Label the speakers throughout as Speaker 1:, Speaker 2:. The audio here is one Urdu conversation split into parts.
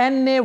Speaker 1: NA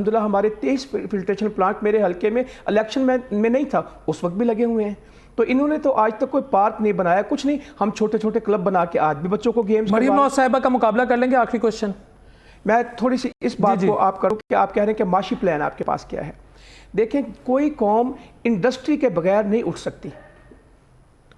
Speaker 2: الحمدللہ ہمارے 23 فلٹریشن پلانٹ میرے حلقے میں الیکشن میں نہیں تھا اس وقت بھی لگے ہوئے ہیں. تو انہوں نے تو آج تک کوئی پارک نہیں بنایا, کچھ نہیں. ہم چھوٹے چھوٹے کلب بنا کے آج بھی بچوں کو گیمز.
Speaker 1: مریم نواز صاحبہ کا مقابلہ کر لیں گے. آخری کوشچن
Speaker 2: میں تھوڑی سی اس بات کو آپ کروں کہ آپ کہہ رہے ہیں کہ معاشی پلان آپ کے پاس کیا ہے. دیکھیں, کوئی قوم انڈسٹری کے بغیر نہیں اٹھ سکتی.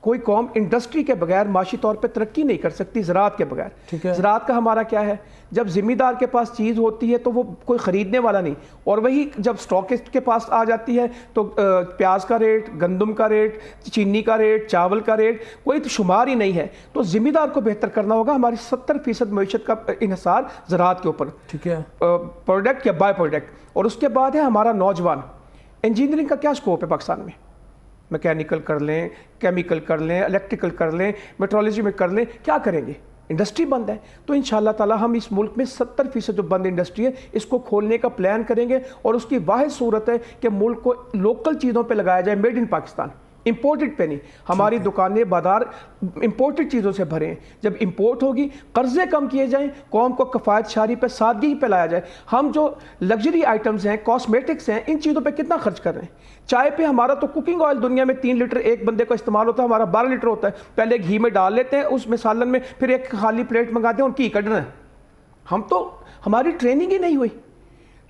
Speaker 2: کوئی قوم انڈسٹری کے بغیر معاشی طور پہ ترقی نہیں کر سکتی, زراعت کے بغیر. زراعت کا ہمارا کیا ہے, جب ذمہ دار کے پاس چیز ہوتی ہے تو وہ کوئی خریدنے والا نہیں, اور وہی جب اسٹاکسٹ کے پاس آ جاتی ہے تو پیاز کا ریٹ, گندم کا ریٹ, چینی کا ریٹ, چاول کا ریٹ کوئی تو شمار ہی نہیں ہے. تو ذمہ دار کو بہتر کرنا ہوگا. ہماری 70% معیشت کا انحصار زراعت کے اوپر,
Speaker 1: ٹھیک ہے,
Speaker 2: پروڈکٹ یا بائی پروڈکٹ. اور اس کے بعد ہے ہمارا نوجوان. انجینئرنگ کا کیا اسکوپ ہے پاکستان میں؟ میکینیکل کر لیں, کیمیکل کر لیں, الیکٹریکل کر لیں, میٹرولوجی میں کر لیں, کیا کریں گے؟ انڈسٹری بند ہے. تو انشاءاللہ تعالی ہم اس ملک میں 70% جو بند انڈسٹری ہے اس کو کھولنے کا پلان کریں گے, اور اس کی واحد صورت ہے کہ ملک کو لوکل چیزوں پہ لگایا جائے, میڈ ان پاکستان, امپورٹڈ پہ نہیں. ہماری دکانیں بازار امپورٹڈ چیزوں سے بھرے ہیں. جب امپورٹ ہوگی, قرضے کم کیے جائیں, قوم کو کفایت شاری پہ, سادگی پہ لایا جائے. ہم جو لگژری آئٹمز ہیں, کاسمیٹکس ہیں, ان چیزوں پہ کتنا خرچ کر رہے ہیں. چائے پہ ہمارا تو کوکنگ آئل دنیا میں 3 لیٹر ایک بندے کا استعمال ہوتا ہے, ہمارا 12 لیٹر ہوتا ہے. پہلے گھی میں ڈال لیتے ہیں, اس میں سالن میں, پھر ایک خالی پلیٹ منگاتے ہیں اور کی کڈنا ہے. ہم تو ہماری ٹریننگ ہی نہیں ہوئی.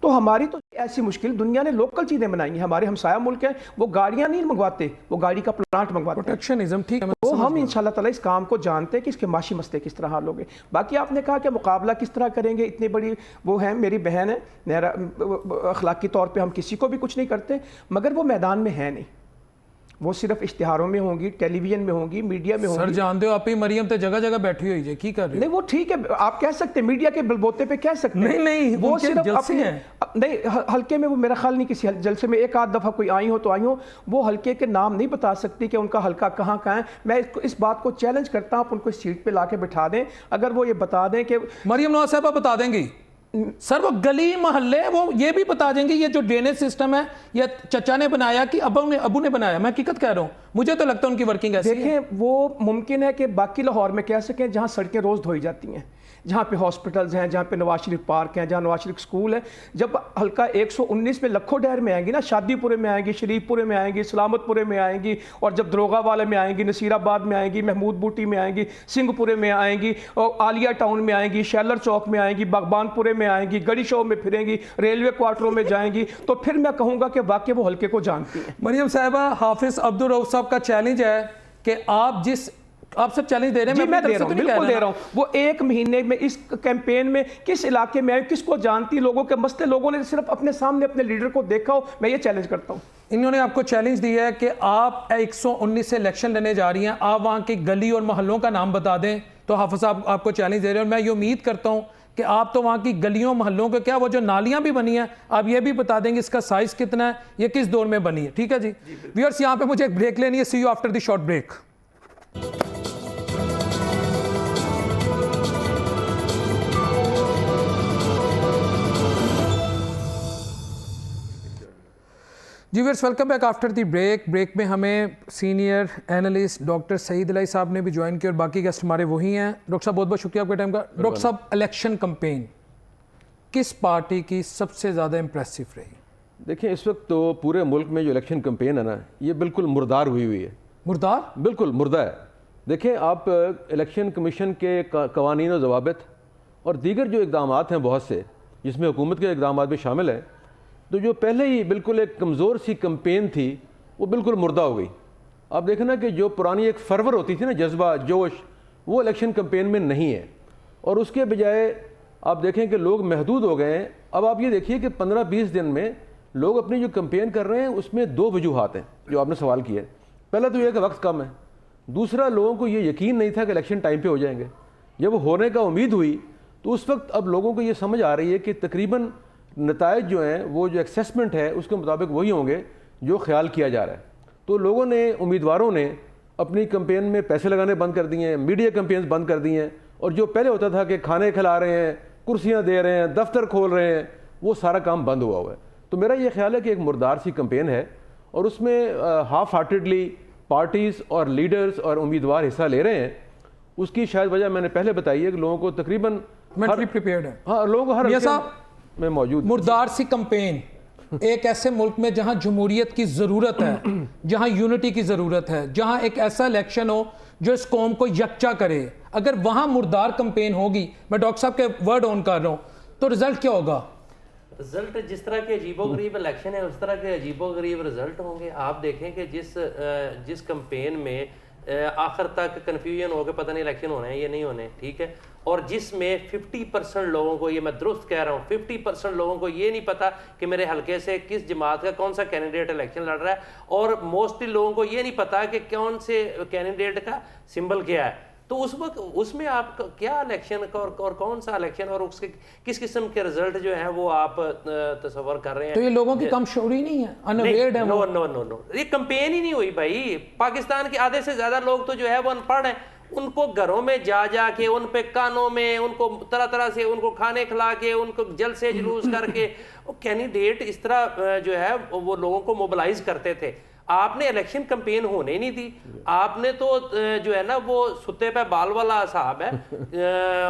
Speaker 2: تو ہماری تو ایسی مشکل, دنیا نے لوکل چیزیں بنائی ہیں. ہمارے ہمسایہ ملک ہیں, وہ گاڑیاں نہیں منگواتے, وہ گاڑی کا پلانٹ منگواتے ہیں.
Speaker 1: پروٹیکشنزم, ٹھیک ہے.
Speaker 2: تو ہم انشاءاللہ تعالی اس کام کو جانتے ہیں کہ اس کے معاشی مسئلے کس طرح حل ہوں گے. باقی آپ نے کہا کہ مقابلہ کس طرح کریں گے, اتنی بڑی وہ ہیں, میری بہن ہے, اخلاقی طور پہ ہم کسی کو بھی کچھ نہیں کرتے, مگر وہ میدان میں ہے نہیں. وہ صرف اشتہاروں میں ہوں گی, ٹیلی ویژن میں ہوں گی, میڈیا میں ہوں گی.
Speaker 1: سر جانتے ہو آپ ہی مریم تے جگہ جگہ بیٹھی ہوئی ہے, کی کر رہی ہے؟
Speaker 2: نہیں وہ ٹھیک ہے, آپ کہہ سکتے ہیں میڈیا کے بلبوتے پہ کہہ سکتے ہیں.
Speaker 1: نہیں,
Speaker 2: وہ صرف
Speaker 1: اپنے ہیں.
Speaker 2: نہیں, حلقے میں وہ میرا خیال نہیں کسی جلسے میں ایک آدھ دفعہ کوئی آئی ہو تو آئی ہو, وہ حلقے کے نام نہیں بتا سکتی کہ ان کا حلقہ کہاں کہاں ہے. میں اس بات کو چیلنج کرتا ہوں, آپ ان کو اس سیٹ پہ لا کے بٹھا دیں. اگر وہ یہ بتا دیں کہ
Speaker 1: مریم نواز صاحبہ بتا دیں گی سر, وہ گلی محلے وہ یہ بھی بتا دیں گے یہ جو ڈرینیج سسٹم ہے یہ چچا نے بنایا کہ ابو نے بنایا. میں حقیقت کہہ رہا ہوں, مجھے تو لگتا ہے ان کی ورکنگ ایسی ہے.
Speaker 2: دیکھیں, وہ ممکن ہے کہ باقی لاہور میں کہہ سکیں جہاں سڑکیں روز دھوئی جاتی ہیں, جہاں پہ ہاسپٹلز ہیں, جہاں پہ نواز شریف پارک ہیں, جہاں نواز شریف اسکول ہے. جب حلقہ 119 میں لکھوں ڈہر میں آئیں گی نا, شادی پورے میں آئیں گی, شریف پورے میں آئیں گی, سلامت پورے میں آئیں گی, اور جب دروگا والے میں آئیں گی, نصیر آباد میں آئیں گی, محمود بوٹی میں آئیں گی, سنگھ پورے میں آئیں گی, اور عالیہ ٹاؤن میں آئیں گی, شیلر چوک میں آئیں گی, باغبان پورے میں آئیں گی, گڑی شو میں پھریں گی, ریلوے کوارٹروں میں جائیں گی, تو پھر میں کہوں گا کہ واقعی وہ حلقے کو جانتی ہیں.
Speaker 1: مریم صاحبہ, حافظ عبدالرؤف صاحب کا چیلنج ہے کہ آپ سب چیلنج دے رہے ہیں.
Speaker 2: جی میں دے رہا ہوں, بالکل دے رہا ہوں. وہ 1 مہینے میں اس کیمپین میں کس علاقے میں آئے, کس کو جانتی, لوگوں کے مسئلے لوگوں نے صرف اپنے سامنے اپنے لیڈر کو دیکھا ہو, میں یہ چیلنج کرتا ہوں.
Speaker 1: انہوں نے آپ کو چیلنج دیا ہے کہ آپ 119 سے الیکشن لینے جا رہی ہیں, آپ وہاں کی گلی اور محلوں کا نام بتا دیں. تو حافظ صاحب آپ کو چیلنج دے رہے ہیں, اور میں یہ امید کرتا ہوں کہ آپ تو وہاں کی گلیوں محلوں کے کیا وہ جو نالیاں بھی بنی ہیں آپ یہ بھی بتا دیں گے اس کا سائز کتنا ہے, یہ کس دور میں بنی ہے. ٹھیک ہے جی ویورز, یہاں پہ مجھے ایک بریک لینی ہے. See you after the short break. جی viewers, welcome back after the break میں ہمیں سینئر اینالسٹ ڈاکٹر سعید الہی صاحب نے بھی جوائن کیا, اور باقی گیسٹ ہمارے وہی ہیں. ڈاکٹر صاحب بہت بہت شکریہ آپ کے ٹائم کا. ڈاکٹر صاحب, الیکشن کمپین کس پارٹی کی سب سے زیادہ امپریسو رہی؟
Speaker 3: دیکھیں, اس وقت تو پورے ملک میں جو الیکشن کمپین ہے نا, یہ بالکل مردار ہوئی ہے.
Speaker 1: مردار؟
Speaker 3: بالکل مردہ ہے. دیکھیں آپ, الیکشن کمیشن کے قوانین و ضوابط اور دیگر جو اقدامات ہیں بہت سے, جس میں حکومت کے اقدامات بھی شامل ہیں, تو جو پہلے ہی بالکل ایک کمزور سی کمپین تھی وہ بالکل مردہ ہو گئی. آپ دیکھیں نا کہ جو پرانی ایک فرور ہوتی تھی نا, جذبہ, جوش, وہ الیکشن کمپین میں نہیں ہے. اور اس کے بجائے آپ دیکھیں کہ لوگ محدود ہو گئے ہیں. اب آپ یہ دیکھیے کہ 15-20 دن میں لوگ اپنی جو کمپین کر رہے ہیں اس میں 2 وجوہات ہیں جو آپ نے سوال کیا ہے. پہلا تو یہ کہ وقت کم ہے, دوسرا لوگوں کو یہ یقین نہیں تھا کہ الیکشن ٹائم پہ ہو جائیں گے. جب ہونے کا امید ہوئی تو اس وقت اب لوگوں کو یہ سمجھ آ رہی ہے کہ تقریباً نتائج جو ہیں وہ جو ایکسیسمنٹ ہے اس کے مطابق وہی ہوں گے جو خیال کیا جا رہا ہے. تو لوگوں نے, امیدواروں نے اپنی کمپین میں پیسے لگانے بند کر دیے ہیں, میڈیا کمپینز بند کر دی ہیں, اور جو پہلے ہوتا تھا کہ کھانے کھلا رہے ہیں, کرسیاں دے رہے ہیں, دفتر کھول رہے ہیں, وہ سارا کام بند ہوا ہوا ہے. تو میرا یہ خیال ہے کہ ایک مردار سی کمپین ہے, اور اس میں ہاف ہارٹیڈلی پارٹیز اور لیڈرز اور امیدوار حصہ لے رہے ہیں. اس کی شاید وجہ میں نے پہلے بتائی ہے کہ لوگوں کو تقریباً
Speaker 1: مینٹلی پریپیئرڈ ہے.
Speaker 3: ہاں, لوگوں کو ہر میں موجود.
Speaker 1: مردار سی کمپین ایک ایسے ملک میں جہاں جمہوریت کی ضرورت ہے, جہاں یونٹی کی ضرورت ہے, جہاں ایک ایسا الیکشن ہو جو اس قوم کو یکجا کرے, اگر وہاں مردار کمپین ہوگی, میں ڈاکٹر صاحب کے ورڈ آن کر رہا ہوں, تو رزلٹ کیا ہوگا؟
Speaker 4: رزلٹ جس طرح کے عجیب و غریب الیکشن ہے اس طرح کے عجیب و غریب رزلٹ ہوں گے. آپ دیکھیں کہ جس کمپین میں آخر تک کنفیوژن ہو کے پتہ نہیں الیکشن ہونے ہیں یا نہیں ہونے, ٹھیک ہے, اور جس میں 50% لوگوں کو, یہ میں درست کہہ رہا ہوں, 50% لوگوں کو یہ نہیں پتا کہ میرے حلقے سے کس جماعت کا کون سا کینڈیڈیٹ الیکشن لڑ رہا ہے, اور موسٹلی لوگوں کو یہ نہیں پتا کہ کون سے کینڈیڈیٹ کا سمبل کیا ہے. تو اس وقت اس میں آپ کیا الیکشن کا اور کون سا الیکشن اور اس کے کس قسم کے رزلٹ جو ہیں وہ آپ تصور کر رہے ہیں؟
Speaker 1: تو یہ لوگوں کی کم شعوری نہیں ہے, انویئرڈ ہے.
Speaker 4: نو نو نو نو, یہ کمپین ہی نہیں ہوئی بھائی. پاکستان کے آدھے سے زیادہ لوگ تو جو ہے وہ ان پڑھ ہیں, ان کو گھروں میں جا کے ان پہ کانوں میں ان کو طرح طرح سے ان کو کھانے کھلا کے ان کو جلسے جلوس کر کے کینڈیڈیٹ اس طرح جو ہے وہ لوگوں کو موبلائز کرتے تھے. آپ نے الیکشن کمپین ہونے نہیں دی, آپ نے تو جو ہے نا وہ ستے پہ بال والا صاحب ہے,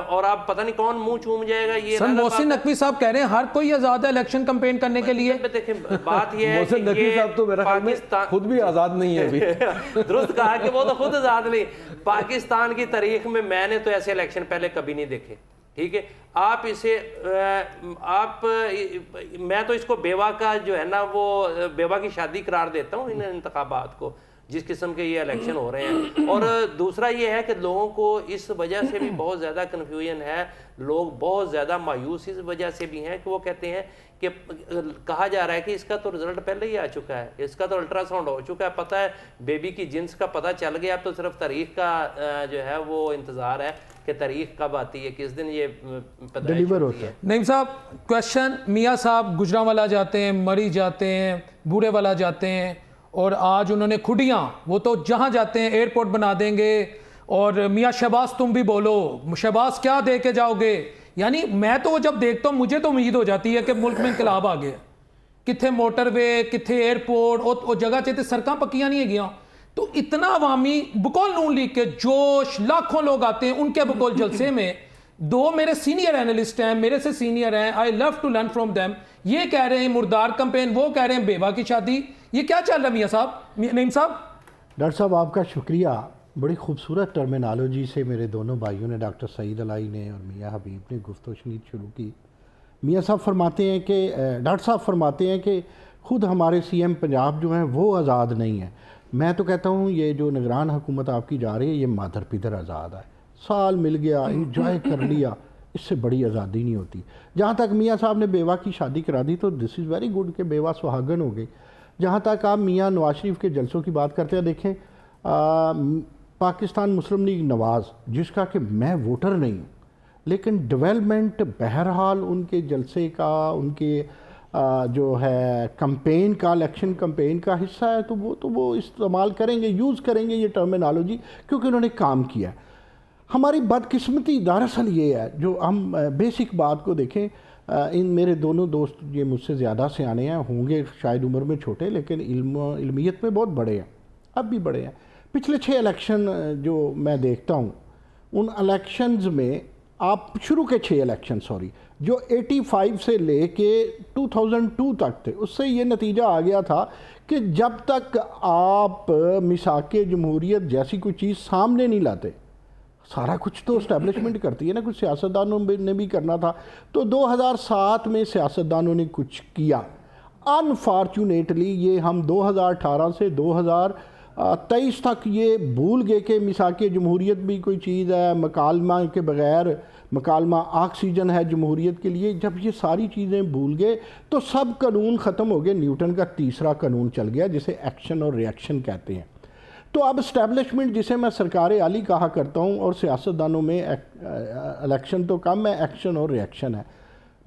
Speaker 4: اور آپ پتہ نہیں کون منہ چوم جائے گا. یہ
Speaker 1: سن محسن نقوی صاحب کہہ رہے ہیں ہر کوئی آزاد ہے الیکشن کمپین کرنے کے لیے.
Speaker 4: دیکھیں بات یہ ہے
Speaker 3: محسن نقوی صاحب تو میرا خیال میں خود بھی آزاد نہیں ہے ابھی.
Speaker 4: درست کہا کہ وہ تو خود آزاد نہیں. پاکستان کی تاریخ میں نے تو ایسے الیکشن پہلے کبھی نہیں دیکھے, ٹھیک ہے. آپ اسے میں تو اس کو بیوہ کا جو ہے نا وہ بیوہ کی شادی قرار دیتا ہوں ان انتخابات کو, جس قسم کے یہ الیکشن ہو رہے ہیں. اور دوسرا یہ ہے کہ لوگوں کو اس وجہ سے بھی بہت زیادہ کنفیوژن ہے, لوگ بہت زیادہ مایوس اس وجہ سے بھی ہیں کہ وہ کہتے ہیں کہ کہا جا رہا ہے کہ اس کا تو رزلٹ پہلے ہی آ چکا ہے, اس کا تو الٹرا ساؤنڈ ہو چکا ہے, پتہ ہے بیبی کی جنس کا پتہ چل گیا, اب تو صرف تاریخ کا جو ہے وہ انتظار ہے کہ تاریخ کب آتی ہے, کس دن یہ
Speaker 2: ڈیلیور ہوتا ہے.
Speaker 1: نعیم صاحب کویشچن, میاں صاحب گجرانوالا جاتے ہیں, مری جاتے ہیں, بورے والا جاتے ہیں, اور آج انہوں نے کھڈیاں, وہ تو جہاں جاتے ہیں ایئرپورٹ بنا دیں گے, اور میاں شہباز تم بھی بولو, شہباز کیا دے کے جاؤ گے. یعنی میں تو وہ جب دیکھتا ہوں مجھے تو امید ہو جاتی ہے کہ ملک میں انقلاب آ گیا. کتنے موٹر وے, کتنے ایئرپورٹ, اور جگہ چاہتے سڑکاں پکیاں نہیں ہے گیا. تو اتنا عوامی بقول نون لیگ کے جوش, لاکھوں لوگ آتے ہیں ان کے بقول جلسے میں. دو میرے سینئر اینالسٹ ہیں, میرے سے سینئر ہیں, I love to learn from them, یہ کہہ رہے ہیں مردار کمپین, وہ کہہ رہے ہیں بیوہ کی شادی. یہ کیا چل رہا ہے میاں صاحب, نعیم صاحب؟
Speaker 5: ڈاکٹر صاحب آپ کا شکریہ, بڑی خوبصورت ٹرمینالوجی سے میرے دونوں بھائیوں نے, ڈاکٹر سعید علائی نے اور میاں حبیب نے گفتگو شنید شروع کی. میاں صاحب فرماتے ہیں کہ ڈاکٹر صاحب فرماتے ہیں کہ خود ہمارے سی ایم پنجاب جو ہیں وہ آزاد نہیں ہیں. میں تو کہتا ہوں یہ جو نگران حکومت آپ کی جا رہی ہے یہ مادر پدر آزاد ہے, سال مل گیا, انجوائے کر لیا, اس سے بڑی آزادی نہیں ہوتی. جہاں تک میاں صاحب نے بیوہ کی شادی کرا دی تو دس از ویری گڈ کہ بیوہ سہاگن ہو گئی. جہاں تک آپ میاں نواز شریف کے جلسوں کی بات کرتے ہیں, دیکھیں پاکستان مسلم لیگ نواز, جس کا کہ میں ووٹر نہیں ہوں, لیکن ڈیولپمنٹ بہرحال ان کے جلسے کا, ان کے جو ہے کمپین کا, الیکشن کمپین کا حصہ ہے, تو وہ استعمال کریں گے, یوز کریں گے یہ ٹرمینالوجی, کیونکہ انہوں نے کام کیا. ہماری بدقسمتی دراصل یہ ہے, جو ہم بیسک بات کو دیکھیں, ان میرے دونوں دوست یہ مجھ سے زیادہ سیانے ہیں, ہوں گے شاید عمر میں چھوٹے, لیکن علمیت میں بہت بڑے ہیں, اب بھی بڑے ہیں. پچھلے 6 الیکشن جو میں دیکھتا ہوں, ان الیکشنز میں آپ شروع کے 6 الیکشن جو 85 سے لے کے 2002 تک تھے, اس سے یہ نتیجہ آ گیا تھا کہ جب تک آپ میثاق جمہوریت جیسی کوئی چیز سامنے نہیں لاتے, سارا کچھ تو اسٹیبلشمنٹ کرتی ہے نا, کچھ سیاستدانوں نے بھی کرنا تھا. تو 2007 میں سیاستدانوں نے کچھ کیا. انفارچونیٹلی یہ ہم 2018 سے 2023 تک یہ بھول گئے کہ میثاق جمہوریت بھی کوئی چیز ہے, مکالمہ کے بغیر مکالمہ آکسیجن ہے جمہوریت کے لیے. جب یہ ساری چیزیں بھول گئے تو سب قانون ختم ہو گئے, نیوٹن کا تیسرا قانون چل گیا جسے ایکشن اور ریئیکشن کہتے ہیں. تو اب اسٹیبلشمنٹ جسے میں سرکار عالی کہا کرتا ہوں, اور سیاستدانوں میں الیکشن تو کم ہے, ایکشن اور ریئیکشن ہے.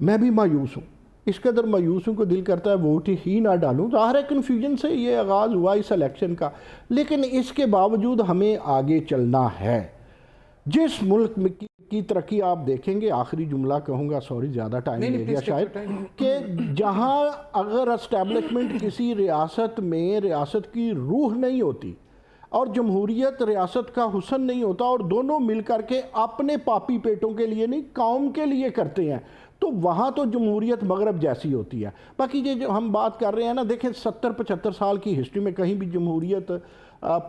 Speaker 5: میں بھی مایوس ہوں, اس قدر مایوس ہوں کو دل کرتا ہے ووٹ ہی نہ ڈالوں. ظاہر ہے کنفیوژن سے یہ آغاز ہوا اس الیکشن کا, لیکن اس کے باوجود ہمیں آگے چلنا ہے. جس ملک کی ترقی آپ دیکھیں گے, آخری جملہ کہوں گا, سوری زیادہ ٹائم لے گیا شاید, کہ جہاں اگر اسٹیبلشمنٹ کسی ریاست میں ریاست کی روح نہیں ہوتی اور جمہوریت ریاست کا حسن نہیں ہوتا, اور دونوں مل کر کے اپنے پاپی پیٹوں کے لیے نہیں قوم کے لیے کرتے ہیں, تو وہاں تو جمہوریت مغرب جیسی ہوتی ہے. باقی یہ جو ہم بات کر رہے ہیں نا، دیکھیں 70-75 سال کی ہسٹری میں کہیں بھی جمہوریت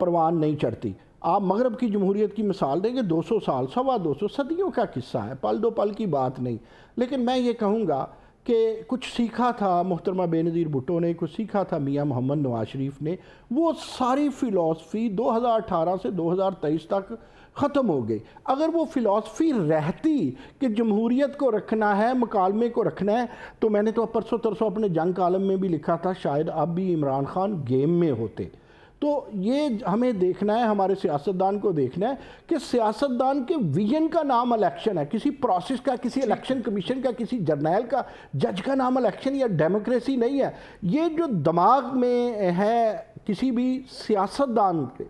Speaker 5: پروان نہیں چڑھتی. آپ مغرب کی جمہوریت کی مثال دیں گے 200 سال، 250 صدیوں کا قصہ ہے، پل دو پل کی بات نہیں. لیکن میں یہ کہوں گا کہ کچھ سیکھا تھا محترمہ بے نظیر بھٹو نے، کچھ سیکھا تھا میاں محمد نواز شریف نے. وہ ساری فلسفی 2018 سے 2023 تک ختم ہو گئی. اگر وہ فلسفی رہتی کہ جمہوریت کو رکھنا ہے، مکالمے کو رکھنا ہے، تو میں نے تو پرسوں ترسوں اپنے جنگ کالم میں بھی لکھا تھا شاید اب بھی عمران خان گیم میں ہوتے. تو یہ ہمیں دیکھنا ہے، ہمارے سیاستدان کو دیکھنا ہے کہ سیاستدان کے ویژن کا نام الیکشن ہے، کسی پروسیس کا، کسی الیکشن کمیشن کا، کسی جرنیل کا، جج کا نام الیکشن یا ڈیموکریسی نہیں ہے. یہ جو دماغ میں ہے کسی بھی سیاستدان کے،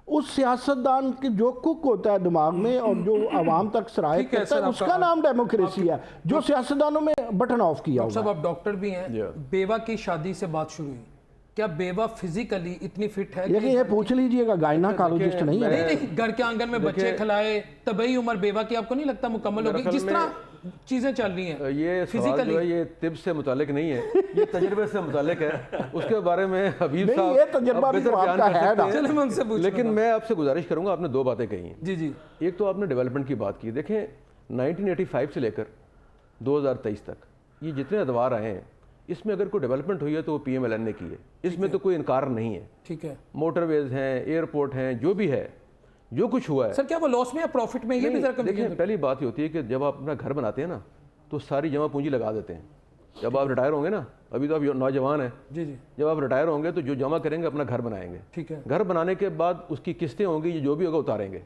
Speaker 5: اس سیاستدان کے جو کک ہوتا ہے دماغ میں اور جو عوام تک سرایت کرتا ہے، اس کا نام ڈیموکریسی ہے. جو سیاستدانوں میں بٹن آف کیا
Speaker 1: ڈاکٹر صاحب آپ ڈاکٹر بھی ہیں، بیوہ کی شادی سے بات شروع ہوئی، کیا بیوہ فزیکلی اتنی فٹ ہے؟
Speaker 5: لیکن یہ پوچھ لیجئے گا گائناکالوجسٹ نہیں ہے.
Speaker 1: نہیں، گھر کے آنگن میں بچے کھلائے، طبعی عمر بیوہ کی آپ کو نہیں لگتا مکمل ہوگی جس طرح چیزیں چل رہی ہیں؟
Speaker 3: یہ سوال جو ہے یہ طب سے متعلق نہیں ہے، یہ تجربے سے متعلق ہے. اس کے بارے میں حبیب صاحب
Speaker 5: یہ تجربہ بھی تو آپ کا ہے نا.
Speaker 1: چلے میں ان سے پوچھوں.
Speaker 3: لیکن میں آپ سے گزارش کروں گا، آپ نے دو باتیں کہی ہیں.
Speaker 1: جی جی.
Speaker 3: ایک تو آپ نے ڈیولپمنٹ کی بات کی. دیکھیں 1985 سے لے کر 2023 تک یہ جتنے ادوار آئے ہیں، اس میں اگر کوئی ڈیولپمنٹ ہوئی ہے تو وہ پی ایم ایل این نے کی ہے. اس میں تو کوئی انکار نہیں ہے.
Speaker 1: ٹھیک ہے.
Speaker 3: موٹر ویز ہیں، ایئرپورٹ ہیں، جو بھی ہے، جو کچھ ہوا ہے.
Speaker 1: سر کیا وہ لاس میں یا پروفٹ میں؟ یہ بھی ذرا
Speaker 3: دیکھیں پہلی بات یہ ہوتی ہے کہ جب آپ اپنا گھر بناتے ہیں نا تو ساری جمع پونجی لگا دیتے ہیں. جب آپ ریٹائر ہوں گے نا، ابھی تو آپ نوجوان ہیں،
Speaker 1: جی جی،
Speaker 3: جب آپ ریٹائر ہوں گے تو جو جمع کریں گے اپنا گھر بنائیں گے.
Speaker 1: ٹھیک ہے.
Speaker 3: گھر بنانے کے بعد اس کی قسطیں ہوں گی، جو بھی ہوگا اتاریں گے.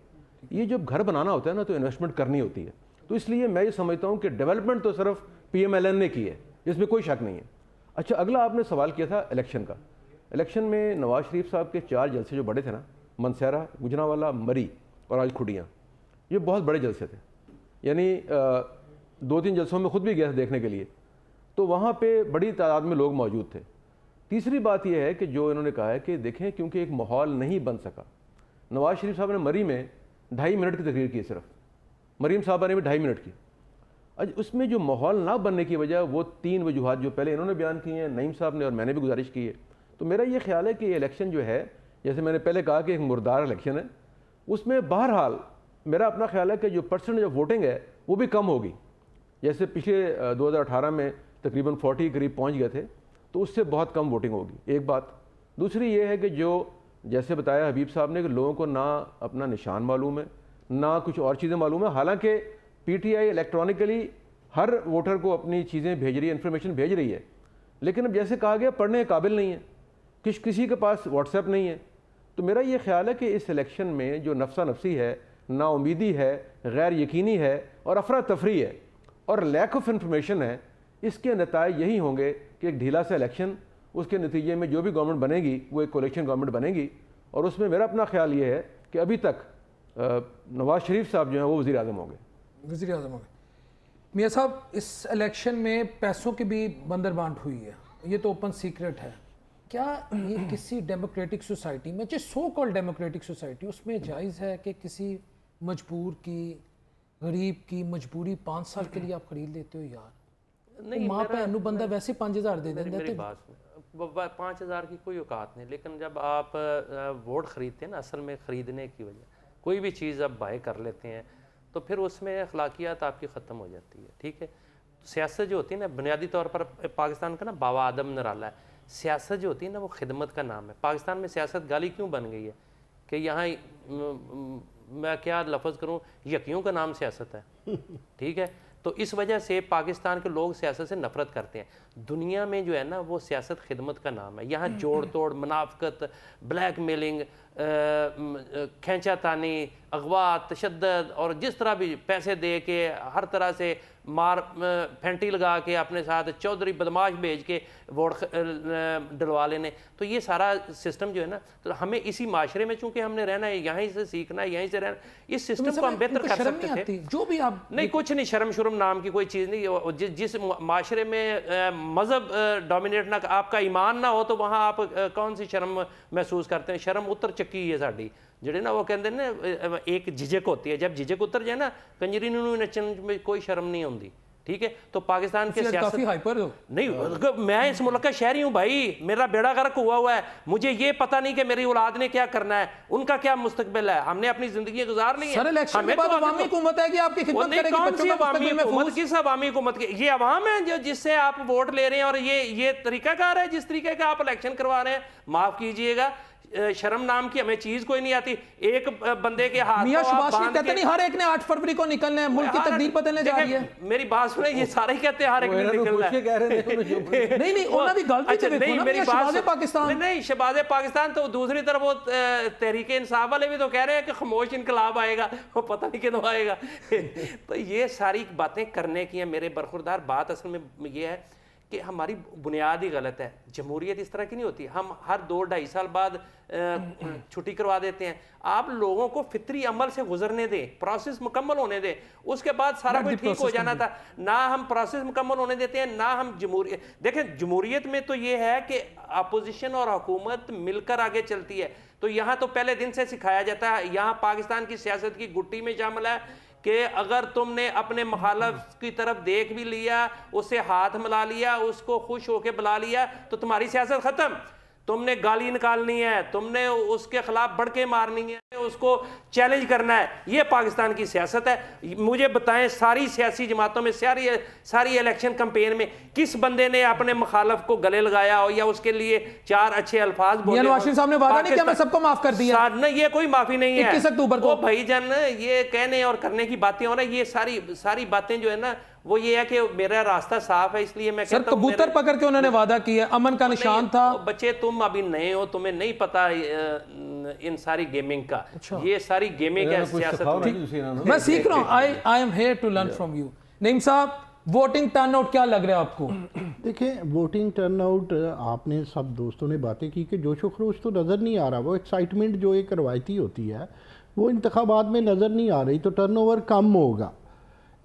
Speaker 3: یہ جب گھر بنانا ہوتا ہے نا تو انویسٹمنٹ کرنی ہوتی ہے. تو اس لیے میں یہ سمجھتا ہوں کہ ڈیولپمنٹ تو صرف پی ایم ایل این نے کی ہے، اس میں کوئی شک نہیں ہے. اچھا، اگلا آپ نے سوال کیا تھا الیکشن کا. الیکشن میں نواز شریف صاحب کے 4 جلسے جو بڑے تھے نا، منسیرہ، گجرانوالہ، مری اور آج کھڑیاں، یہ بہت بڑے جلسے تھے. یعنی 2-3 جلسوں میں خود بھی گیا تھا دیکھنے کے لیے. تو وہاں پہ بڑی تعداد میں لوگ موجود تھے. تیسری بات یہ ہے کہ جو انہوں نے کہا ہے کہ دیکھیں کیونکہ ایک ماحول نہیں بن سکا. نواز شریف صاحب نے مری میں 2.5 منٹ کی تقریر کی، صرف مریم صاحبہ نے بھی 2.5 منٹ کی. اس میں جو ماحول نہ بننے کی وجہ وہ 3 وجوہات جو پہلے انہوں نے بیان کی ہیں، نعیم صاحب نے اور میں نے بھی گزارش کی ہے. تو میرا یہ خیال ہے کہ یہ الیکشن جو ہے، جیسے میں نے پہلے کہا کہ ایک مردار الیکشن ہے، اس میں بہرحال میرا اپنا خیال ہے کہ جو پرسنٹیج آف ووٹنگ ہے وہ بھی کم ہوگی. جیسے پچھلے 2018 میں تقریباً 40 کے قریب پہنچ گئے تھے، تو اس سے بہت کم ووٹنگ ہوگی. ایک بات. دوسری یہ ہے کہ جو جیسے بتایا حبیب صاحب نے کہ لوگوں کو نہ اپنا نشان معلوم ہے، نہ کچھ اور چیزیں معلوم ہے. حالانکہ P T I electronically Hare voter کو اپنی چیزیں بھیج رہی ہے، انفارمیشن بھیج رہی ہے. لیکن اب جیسے کہا گیا پڑھنے کے قابل نہیں ہے، کسی کے پاس واٹس ایپ نہیں ہے. تو میرا یہ خیال ہے کہ اس الیکشن میں جو نفسہ نفسی ہے، نا امیدی ہے، غیر یقینی ہے اور افراتفری ہے اور لیک آف انفارمیشن ہے، اس کے نتائج یہی ہوں گے کہ ایک ڈھیلا سا الیکشن، اس کے نتیجے میں جو بھی گورنمنٹ بنے گی وہ ایک کولیکشن گورنمنٹ بنے گی. اور اس میں میرا اپنا خیال یہ ہے کہ ابھی تک نواز شریف صاحب جو ہیں وہ وزیر اعظم ہوں گے.
Speaker 1: وزیر اعظم ہوں گے. میاں صاحب اس الیکشن میں پیسوں کی بھی بندر بانٹ ہوئی ہے، یہ تو اوپن سیکرٹ ہے. کیا یہ کسی ڈیموکریٹک سوسائٹی میں، جو سو کال ڈیموکریٹک سوسائٹی، اس میں جائز ہے کہ کسی مجبور کی، غریب کی مجبوری 5 سال کے لیے آپ خرید لیتے ہو؟ یار نہیں، ماں پہ انو بندہ ویسے 5,000 دے دیتے.
Speaker 4: میری بات 5,000 کی کوئی اوقات نہیں. لیکن جب آپ ووٹ خریدتے ہیں نا، اصل میں خریدنے کی وجہ کوئی بھی چیز آپ بائی کر لیتے ہیں تو پھر اس میں اخلاقیات آپ کی ختم ہو جاتی ہے. ٹھیک ہے. سیاست جو ہوتی ہے نا، بنیادی طور پر پاکستان کا نا بابا آدم نرالا ہے. سیاست جو ہوتی ہے نا وہ خدمت کا نام ہے. پاکستان میں سیاست گالی کیوں بن گئی ہے کہ یہاں میں کیا لفظ کروں، یقیوں کا نام سیاست ہے. ٹھیک ہے. تو اس وجہ سے پاکستان کے لوگ سیاست سے نفرت کرتے ہیں. دنیا میں جو ہے نا وہ سیاست خدمت کا نام ہے. یہاں جوڑ توڑ، منافقت، بلیک میلنگ، کھینچا تانی، اغوا، تشدد اور جس طرح بھی پیسے دے کے ہر طرح سے مار پھینٹی لگا کے اپنے ساتھ چودھری بدماش بھیج کے ووٹ ڈلوا لینے. تو یہ سارا سسٹم جو ہے نا، تو ہمیں اسی معاشرے میں چونکہ ہم نے رہنا ہے، یہیں سے سیکھنا ہے، یہیں سے رہنا، اس سسٹم کو ہم بہتر کر سکتے تھے.
Speaker 1: جو بھی آپ
Speaker 4: نہیں، کچھ نہیں، شرم شرم نام کی کوئی چیز نہیں. جس معاشرے میں مذہب ڈومینیٹ نہ، آپ کا ایمان نہ ہو تو وہاں آپ کون سی شرم محسوس کرتے ہیں؟ شرم اتر چکی ہے ساڈی. جڑے نا وہ کہتے ہیں نا ایک جھجک ہوتی ہے، جب جھجک اتر جائے نا، کنجری نوں نچن میں کوئی شرم نہیں ہوندی. ٹھیک ہے. تو پاکستان کے سیاست
Speaker 1: کافی ہائپر ہو.
Speaker 4: نہیں, میں اس ملک کا شہری ہوں بھائی, میرا بیڑا غرق ہوا ہے, مجھے یہ پتہ نہیں کہ میری اولاد نے کیا کرنا ہے, ان کا کیا مستقبل ہے. ہم نے اپنی زندگی گزار لی ہے.
Speaker 1: سر الیکشن کے بعد عوامی حکومت ہے کہ آپ کی خدمت کرے گی بچوں کا مستقبل محفوظ.
Speaker 4: کس عوامی حکومت کی؟ یہ عوام ہے جو جس سے آپ ووٹ لے رہے ہیں, اور یہ طریقہ کار ہے جس طریقے کا آپ الیکشن کروا رہے ہیں. معاف کیجئے گا, شرم نام کی ہمیں چیز کوئی نہیں آتی. ایک بندے کے ہاتھ
Speaker 1: میاں شباز شریف کہتے نہیں ہر ایک نے 8 فروری کو نکلنا ہے, ملک کی تقدیر بدلنے جا رہی ہے.
Speaker 4: میری بات سنیں, یہ سارے ہی کہتے ہیں ہر ایک نے نکلنا ہے.
Speaker 1: نہیں نہیں, انہوں نے غلطی سے دیکھو نا, میاں شباز پاکستان.
Speaker 4: نہیں, شباز پاکستان تو دوسری طرف وہ تحریک انصاف والے بھی تو کہہ رہے ہیں کہ خاموش انقلاب آئے گا, وہ پتہ نہیں کدوں آئے گا. تو یہ ساری باتیں کرنے کی ہیں. میرے برخوردار بات اصل میں یہ ہے کہ ہماری بنیاد ہی غلط ہے. جمہوریت اس طرح کی نہیں ہوتی. ہم ہر 2-2.5 سال بعد چھٹی کروا دیتے ہیں. آپ لوگوں کو فطری عمل سے گزرنے دیں, پروسیس مکمل ہونے دیں, اس کے بعد سارا کچھ ٹھیک ہو جانا تھا. نہ ہم پروسیس مکمل ہونے دیتے ہیں, نہ ہم جمہوریت. دیکھیں, جمہوریت میں تو یہ ہے کہ اپوزیشن اور حکومت مل کر آگے چلتی ہے. تو یہاں تو پہلے دن سے سکھایا جاتا ہے. یہاں پاکستان کی سیاست کی گٹی میں شامل ہے کہ اگر تم نے اپنے مخالف کی طرف دیکھ بھی لیا, اس سے ہاتھ ملا لیا, اس کو خوش ہو کے بلا لیا, تو تمہاری سیاست ختم. تم نے گالی نکالنی ہے, تم نے اس کے خلاف بڑکے مارنی ہے, اس کو چیلنج کرنا ہے. یہ پاکستان کی سیاست ہے. مجھے بتائیں, ساری سیاسی جماعتوں میں, ساری الیکشن کمپین میں کس بندے نے اپنے مخالف کو گلے لگایا ہو یا اس کے لیے 4 اچھے الفاظ بولے؟
Speaker 1: نواز شریف صاحب نے وعدہ نہیں کیا میں سب کو معاف کر دیا.
Speaker 4: نہیں, یہ کوئی معافی نہیں ہے.
Speaker 1: 21 اکتوبر کو
Speaker 4: بھائی جان, یہ کہنے اور کرنے کی باتیں ہو رہی ہیں. یہ ساری باتیں جو ہے نا, وہ یہ ہے کہ میرا راستہ صاف ہے, اس لیے میں کہتا ہوں.
Speaker 1: کبوتر پکڑ کے انہوں نے وعدہ کیا, امن کا نشان تھا.
Speaker 4: بچے تم ابھی نئے ہو, تمہیں نہیں پتا ان ساری گیمنگ کا. یہ ساری گیمنگ ہے, سیاست
Speaker 1: میں سیکھ رہا ہوں. I am here to learn from you. نعیم صاحب, ووٹنگ ٹرن آؤٹ کیا لگ رہا ہے آپ کو؟
Speaker 5: دیکھیں, ووٹنگ ٹرن آؤٹ, آپ نے سب دوستوں نے باتیں کی کہ جوش و خروش تو نظر نہیں آ رہا. وہ ایکسائٹمنٹ جو ایک روایتی ہوتی ہے وہ انتخابات میں نظر نہیں آ رہی, تو ٹرن اوور کم ہوگا.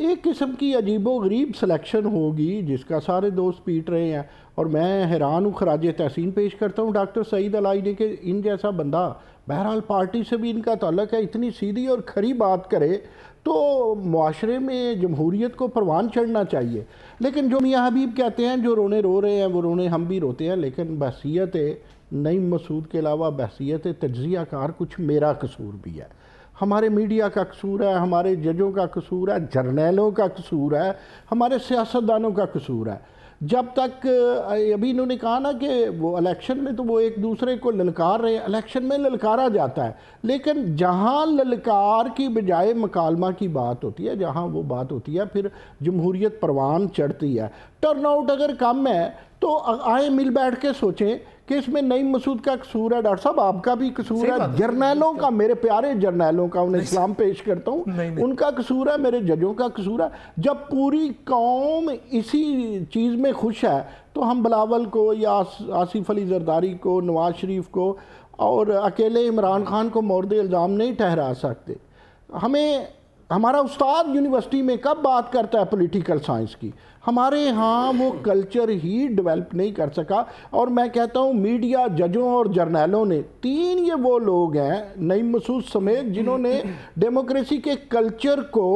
Speaker 5: ایک قسم کی عجیب و غریب سلیکشن ہوگی جس کا سارے دوست پیٹ رہے ہیں. اور میں حیران ہوں, خراج تحسین پیش کرتا ہوں ڈاکٹر سعید علائی نے کہ ان جیسا بندہ, بہرحال پارٹی سے بھی ان کا تعلق ہے, اتنی سیدھی اور کھری بات کرے تو معاشرے میں جمہوریت کو پروان چڑھنا چاہیے. لیکن جو میاں حبیب کہتے ہیں, جو رونے رو رہے ہیں وہ رونے ہم بھی روتے ہیں, لیکن بحثیت نعیم مسعود کے علاوہ بحثیت تجزیہ کار کچھ میرا قصور بھی ہے. ہمارے میڈیا کا قصور ہے, ہمارے ججوں کا قصور ہے, جرنیلوں کا قصور ہے, ہمارے سیاستدانوں کا قصور ہے. جب تک ابھی انہوں نے کہا نا کہ وہ الیکشن میں تو وہ ایک دوسرے کو للکار رہے ہیں, الیکشن میں للکارا جاتا ہے, لیکن جہاں للکار کی بجائے مکالمہ کی بات ہوتی ہے, جہاں وہ بات ہوتی ہے پھر جمہوریت پروان چڑھتی ہے. ٹرن آؤٹ اگر کم ہے تو آئیں مل بیٹھ کے سوچیں کہ اس میں نعیم مسعود کا قصور ہے, ڈاکٹر صاحب آپ کا بھی قصور ہے, جرنیلوں کا, میرے پیارے جرنیلوں کا, انہیں اسلام پیش کرتا ہوں, ان کا قصور ہے, میرے ججوں کا قصور ہے. جب پوری قوم اسی چیز میں خوش ہے تو ہم بلاول کو یا آصف علی زرداری کو, نواز شریف کو اور اکیلے عمران خان کو مورد الزام نہیں ٹھہرا سکتے. ہمارا استاد یونیورسٹی میں کب بات کرتا ہے پولیٹیکل سائنس کی, ہمارے ہاں وہ کلچر ہی ڈیولپ نہیں کر سکا. اور میں کہتا ہوں میڈیا, ججوں اور جرنیلوں نے, 3 یہ وہ لوگ ہیں نعیم مسعود سمیت جنہوں نے ڈیموکریسی کے کلچر کو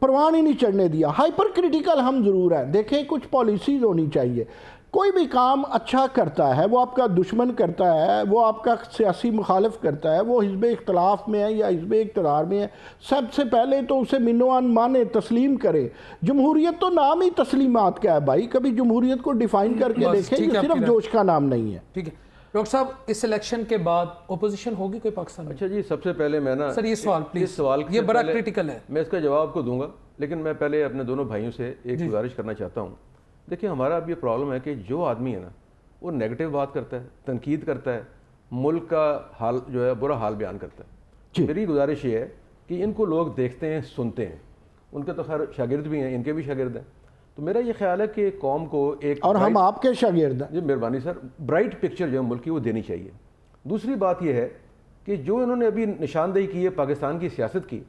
Speaker 5: پروان ہی نہیں چڑھنے دیا. ہائپر کرٹیکل ہم ضرور ہیں. دیکھیں, کچھ پالیسیز ہونی چاہیے. کوئی بھی کام اچھا کرتا ہے وہ آپ کا دشمن کرتا ہے, وہ آپ کا سیاسی مخالف کرتا ہے, وہ حزب اختلاف میں ہے یا حزب اقتدار میں ہے, سب سے پہلے تو اسے منوان مانے, تسلیم کرے. جمہوریت تو نام ہی تسلیمات کا ہے بھائی, کبھی جمہوریت کو ڈیفائن کر کے دیکھیں, یہ صرف جوش کا نام نہیں ہے.
Speaker 1: ٹھیک ہے ڈاکٹر صاحب, اس الیکشن کے بعد اپوزیشن ہوگی کوئی پاکستان میں؟
Speaker 3: اچھا جی, سب سے پہلے میں نا
Speaker 1: سر یہ سوال پلیز, یہ بڑا کرٹیکل ہے.
Speaker 3: میں اس کا جواب کو دوں گا, لیکن میں پہلے اپنے دونوں بھائیوں سے ایک گزارش کرنا چاہتا ہوں. دیکھیں, ہمارا اب یہ پرابلم ہے کہ جو آدمی ہے نا وہ نیگیٹو بات کرتا ہے, تنقید کرتا ہے, ملک کا حال جو ہے برا حال بیان کرتا ہے. میری گزارش یہ ہے کہ ان کو لوگ دیکھتے ہیں, سنتے ہیں, ان کے تو خیر شاگرد بھی ہیں, ان کے بھی شاگرد ہیں. تو میرا یہ خیال ہے کہ قوم کو ایک,
Speaker 5: اور ہم آپ کے شاگرد ہیں.
Speaker 3: جی مہربانی سر, برائٹ پکچر جو ہے ملک کی وہ دینی چاہیے. دوسری بات یہ ہے کہ جو انہوں نے ابھی نشاندہی کی ہے پاکستان کی سیاست کی,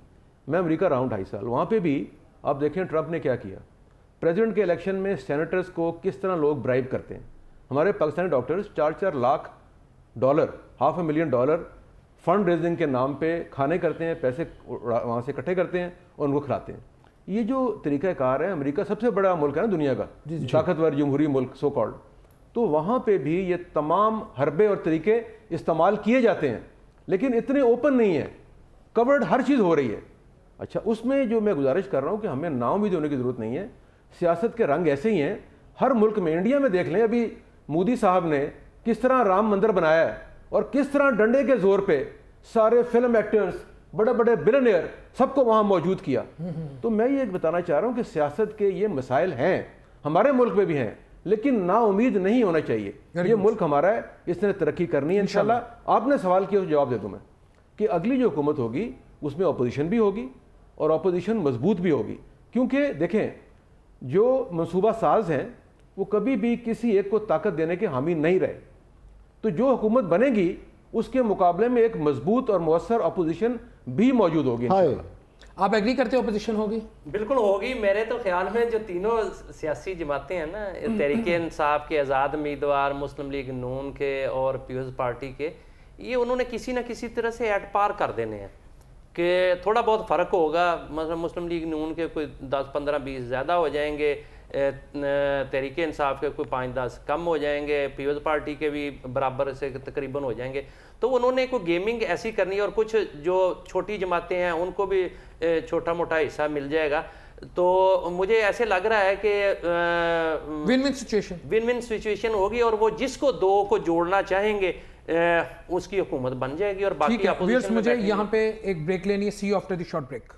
Speaker 3: میں امریکہ رہا ہوں 2.5 سال, وہاں پہ بھی آپ دیکھیں ٹرمپ نے کیا کیا. پریزیڈنٹ کے الیکشن میں سینیٹرز کو کس طرح لوگ برائب کرتے ہیں. ہمارے Pakistani doctors $4 lakh $500,000 fund raising کے نام پہ کھانے کرتے ہیں, پیسے وہاں سے اکٹھے کرتے ہیں اور ان کو کھلاتے ہیں. یہ جو طریقہ کار ہے، امریکہ سب سے بڑا ملک ہے نا دنیا کا، طاقتور جمہوری ملک سو کالڈ، تو وہاں پہ بھی یہ تمام حربے اور طریقے استعمال کیے جاتے ہیں، لیکن اتنے اوپن نہیں ہیں، کورڈ ہر چیز ہو رہی ہے۔ اچھا، اس میں جو میں گزارش کر رہا ہوں کہ ہمیں نا امید ہونے کی ضرورت نہیں ہے، سیاست کے رنگ ایسے ہی ہیں ہر ملک میں۔ انڈیا میں دیکھ لیں، ابھی مودی صاحب نے کس طرح رام مندر بنایا ہے اور کس طرح ڈنڈے کے زور پہ سارے فلم ایکٹرز، بڑے بڑے بلینئر سب کو وہاں موجود کیا۔ تو میں یہ بتانا چاہ رہا ہوں کہ سیاست کے یہ مسائل ہیں، ہمارے ملک میں بھی ہیں، لیکن نا امید نہیں ہونا چاہیے۔ یہ ملک ہمارا ہے، اس نے ترقی کرنی ہے انشاءاللہ۔ آپ نے سوال کیا، اس جواب دے دوں میں کہ اگلی جو حکومت ہوگی اس میں اپوزیشن بھی ہوگی اور اپوزیشن مضبوط بھی ہوگی، کیونکہ دیکھیں جو منصوبہ ساز ہیں وہ کبھی بھی کسی ایک کو طاقت دینے کے حامی نہیں رہے، تو جو حکومت بنے گی اس کے مقابلے میں ایک مضبوط اور مؤثر اپوزیشن بھی موجود ہوگی انشاءاللہ۔
Speaker 1: آپ ایگری کرتے ہو اپوزیشن ہوگی؟
Speaker 4: بالکل ہوگی۔ میرے تو خیال میں جو تینوں سیاسی جماعتیں ہیں نا، تحریک انصاف کے آزاد امیدوار، مسلم لیگ نون کے اور پیپلز پارٹی کے، یہ انہوں نے کسی نہ کسی طرح سے ایٹ پار کر دینے ہیں کہ تھوڑا بہت فرق ہوگا، مثلا مسلم لیگ نون کے کوئی 10 15 20 زیادہ ہو جائیں گے، تحریک انصاف کے کوئی 5 10 کم ہو جائیں گے، پیپلز پارٹی کے بھی برابر سے تقریباً ہو جائیں گے۔ تو انہوں نے کوئی گیمنگ ایسی کرنی ہے، اور کچھ جو چھوٹی جماعتیں ہیں ان کو بھی چھوٹا موٹا حصہ مل جائے گا۔ تو مجھے ایسے لگ رہا ہے کہ
Speaker 1: ون ون
Speaker 4: سچویشن ہوگی، اور وہ جس کو دو کو جوڑنا چاہیں گے اس کی حکومت بن جائے گی، اور باقی اپوزیشن میں
Speaker 1: مجھے یہاں پہ ایک بریک لینی ہے۔ See you after the short break.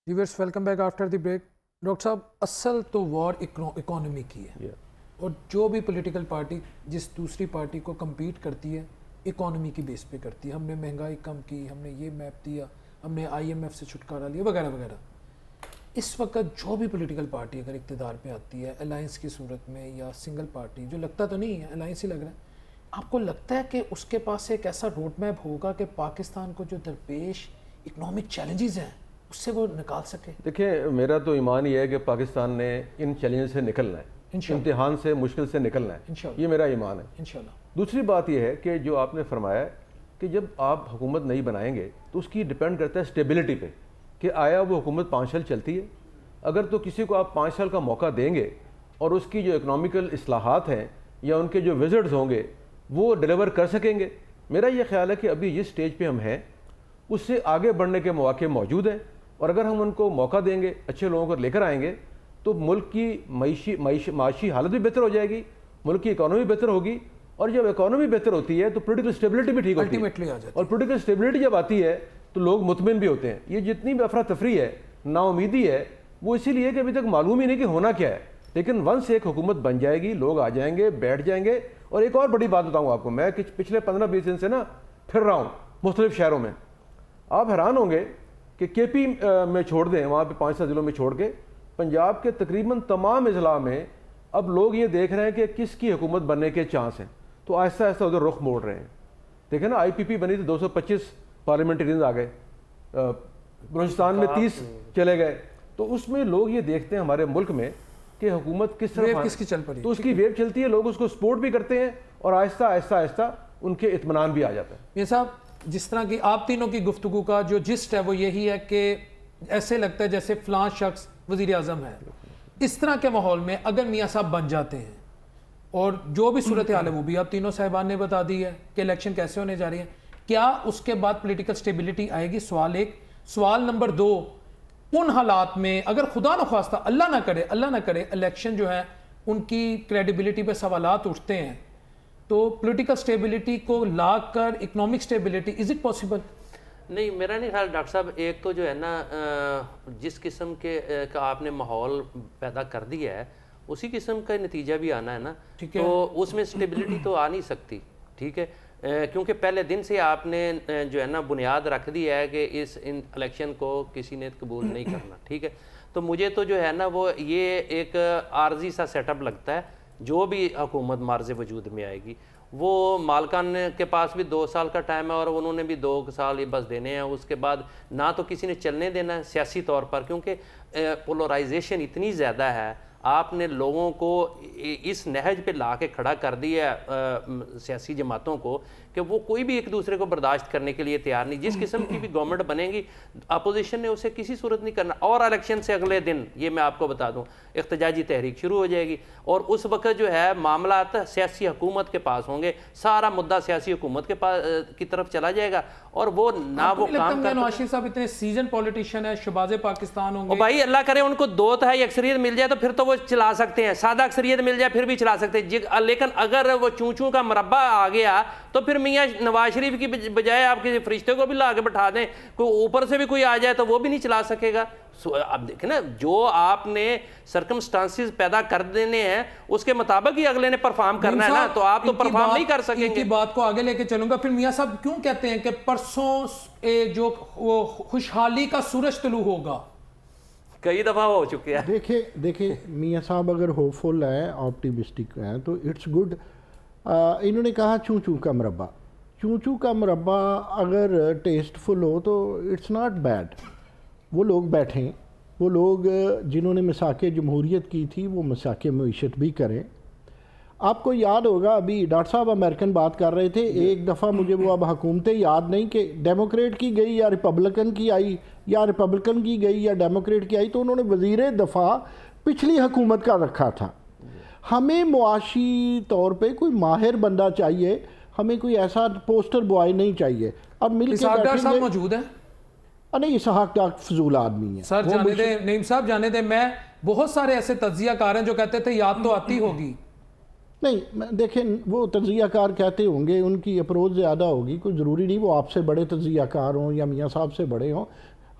Speaker 1: Viewers welcome back after the break. Doctor صاحب، اصل تو وار اکانومی کی ہے، اور جو بھی پولیٹیکل پارٹی جس دوسری پارٹی کو کمپیٹ کرتی ہے اکانومی کی بیس پہ کرتی ہے۔ ہم نے مہنگائی کم کی، ہم نے یہ میپ دیا، ہم نے IMF سے چھٹکارا لیا، وغیرہ وغیرہ۔ اس وقت جو بھی پولیٹیکل پارٹی اگر اقتدار پہ آتی ہے الائنس کی صورت میں یا سنگل پارٹی، جو لگتا تو نہیں ہے الائنس ہی لگ رہا ہے، آپ کو لگتا ہے کہ اس کے پاس ایک ایسا روڈ میپ ہوگا کہ پاکستان کو جو درپیش اکنامک چیلنجز ہیں اس سے وہ نکال سکے؟
Speaker 3: دیکھیں، میرا تو ایمان یہ ہے کہ پاکستان نے ان چیلنج سے نکلنا ہے، امتحان سے مشکل سے نکلنا ہے، یہ میرا ایمان ہے
Speaker 1: انشاءاللہ۔
Speaker 3: دوسری بات یہ ہے کہ جو آپ نے فرمایا کہ جب آپ حکومت نہیں بنائیں گے تو اس کی ڈیپینڈ کرتا ہے اسٹیبلٹی پہ، کہ آیا وہ حکومت 5 سال چلتی ہے۔ اگر تو کسی کو آپ 5 سال کا موقع دیں گے اور اس کی جو اکنامیکل اصلاحات ہیں یا ان کے جو وزٹس ہوں گے وہ ڈیلیور کر سکیں گے۔ میرا یہ خیال ہے کہ ابھی جس سٹیج پہ ہم ہیں اس سے آگے بڑھنے کے مواقع موجود ہیں، اور اگر ہم ان کو موقع دیں گے، اچھے لوگوں کو لے کر آئیں گے، تو ملک کی معاشی حالت بھی بہتر ہو جائے گی، ملک کی اکانومی بہتر ہوگی، اور جب اکانومی بہتر ہوتی ہے تو پولیٹیکل اسٹیبلٹی بھی ٹھیک ہوتی ہے، اور پولیٹیکل اسٹیبلٹی جب آتی ہے تو لوگ مطمئن بھی ہوتے ہیں۔ یہ جتنی بھی افراتفری ہے، نا امیدی ہے، وہ اسی لیے کہ ابھی تک معلوم ہی نہیں کہ ہونا کیا ہے، لیکن ونس ایک حکومت بن جائے گی، لوگ آ جائیں گے، بیٹھ جائیں گے۔ اور ایک اور بڑی بات بتاؤں آپ کو، میں پچھلے 15-20 دن سے نا پھر رہا ہوں مختلف شہروں میں، آپ حیران ہوں گے کہ KP میں چھوڑ دیں، وہاں پہ 5-7 ضلعوں میں چھوڑ کے پنجاب کے تقریباً تمام اضلاع میں اب لوگ یہ دیکھ رہے ہیں کہ کس کی حکومت بننے کے چانس ہیں، تو آہستہ آہستہ ادھر رخ موڑ رہے ہیں۔ دیکھیں نا، IPP بنی تو 225 پارلیمنٹرینز آ گئے، بلوچستان میں 30 چلے گئے، تو اس میں لوگ یہ دیکھتے ہیں ہمارے ملک میں کہ حکومت کس طرح
Speaker 1: کس کی چل پڑی،
Speaker 3: تو اس کی ویو چلتی ہے، لوگ اس کو سپورٹ بھی کرتے ہیں، اور آہستہ آہستہ آہستہ ان کے اطمینان بھی آ جاتا ہے۔
Speaker 1: یہ صاحب، جس طرح کی آپ تینوں کی گفتگو کا جو جسٹ ہے وہ یہی ہے کہ ایسے لگتا ہے جیسے فلاں شخص وزیر اعظم ہے۔ اس طرح کے ماحول میں اگر میاں صاحب بن جاتے ہیں، اور جو بھی صورتحال ہے وہ بھی آپ تینوں صاحبان نے بتا دی ہے کہ الیکشن کیسے ہونے جا رہی ہیں، کیا اس کے بعد پولیٹیکل سٹیبلٹی آئے گی؟ سوال ایک۔ سوال نمبر 2، ان حالات میں اگر خدا نخواستہ اللہ نہ کرے الیکشن جو ہے ان کی کریڈیبلٹی پہ سوالات اٹھتے ہیں، تو پولیٹیکل سٹیبلٹی کو لا کر economic stability, is it possible?
Speaker 4: نہیں، میرا نہیں خیال ڈاکٹر صاحب۔ ایک تو جو ہے نا، جس قسم کے کا آپ نے ماحول پیدا کر دیا ہے اسی قسم کا نتیجہ بھی آنا ہے نا، تو اس میں سٹیبلٹی تو آ نہیں سکتی، ٹھیک ہے، کیونکہ پہلے دن سے آپ نے جو ہے نا بنیاد رکھ دی ہے کہ اس الیکشن کو کسی نے قبول نہیں کرنا، ٹھیک ہے۔ تو مجھے تو جو ہے نا وہ یہ ایک عارضی سا سیٹ اپ لگتا ہے، جو بھی حکومت مارز وجود میں آئے گی، وہ مالکان کے پاس بھی 2 سال کا ٹائم ہے، اور انہوں نے بھی 2 سال ہی بس دینے ہیں، اس کے بعد نہ تو کسی نے چلنے دینا ہے سیاسی طور پر، کیونکہ پولرائزیشن اتنی زیادہ ہے۔ آپ نے لوگوں کو اس نہج پہ لا کے کھڑا کر دیا سیاسی جماعتوں کو کہ وہ کوئی بھی ایک دوسرے کو برداشت کرنے کے لیے تیار نہیں. جس قسم کی بھی گورنمنٹ بنے گی اپوزیشن نے اسے کسی صورت نہیں کرنا. اور الیکشن سے اگلے دن یہ میں آپ کو بتا دوں احتجاجی تحریک شروع ہو جائے گی اور اس وقت جو ہے معاملات سیاسی حکومت کے پاس ہوں گے, سارا مدعا سیاسی حکومت کے پاس کی طرف چلا جائے گا اور وہ نہ وہ کام کر.
Speaker 1: نواز شریف صاحب اتنے سیزن پولیٹیشین ہے, شہباز پاکستان ہوں گے.
Speaker 4: بھائی اللہ کرے ان کو 2/3 اکثریت مل جائے تو پھر تو وہ چلا سکتے ہیں, سادہ اکثریت مل جائے پھر بھی چلا سکتے ہیں. لیکن اگر وہ چون کا مربع آ گیا تو پھر میاں نواز شریف کی بجائے آپ کے فرشتے کو بھی لا کے بٹھا دیں, کوئی اوپر سے بھی کوئی آ جائے تو وہ بھی نہیں چلا سکے گا. اب دیکھیں نا, جو آپ نے سرکمسٹانسز پیدا کر دینے ہیں اس کے مطابق ہی اگلے نے پرفارم کرنا ہے نا, تو آپ تو پرفارم نہیں کر سکیں گے.
Speaker 1: ان کی بات کو آگے لے کے چلوں گا. پھر میاں صاحب کیوں کہتے ہیں کہ پرسوں جو وہ خوشحالی کا سورج طلوع ہوگا؟
Speaker 4: کئی دفعہ ہو چکے ہیں.
Speaker 5: دیکھیں میاں صاحب اگر ہوپ فل ہیں, آپٹیمسٹک ہیں تو اٹس گڈ. انہوں نے کہا چوں چوں کا مربع. چوں چوں کا مربع اگر ٹیسٹ فل ہو تو اٹس ناٹ بیڈ. وہ لوگ بیٹھیں, وہ لوگ جنہوں نے مساق جمہوریت کی تھی وہ مساق معیشت بھی کریں. آپ کو یاد ہوگا ابھی ڈاکٹر صاحب امریکن بات کر رہے تھے, ایک دفعہ مجھے وہ اب حکومتیں یاد نہیں کہ ڈیموکریٹ کی گئی یا ریپبلکن کی آئی یا ریپبلکن کی گئی یا ڈیموکریٹ کی آئی, تو انہوں نے وزیر دفاع پچھلی حکومت کا رکھا تھا. ہمیں معاشی طور پہ کوئی ماہر بندہ چاہیے, ہمیں کوئی ایسا پوسٹر بوائے نہیں چاہیے. اور مل کے
Speaker 1: ڈاکٹر صاحب موجود ہیں؟
Speaker 5: نہیں, اسحاق ڈاکٹر فضول آدمی ہے.
Speaker 1: سر جانے دیں نعیم صاحب, جانے دیں. میں بہت سارے ایسے تجزیہ کار ہیں جو کہتے تھے یاد تو آتی ہوگی.
Speaker 5: نہیں دیکھیں, وہ تجزیہ کار کہتے ہوں گے, ان کی اپروچ زیادہ ہوگی, کوئی ضروری نہیں وہ آپ سے بڑے تجزیہ کار ہوں یا میاں صاحب سے بڑے ہوں.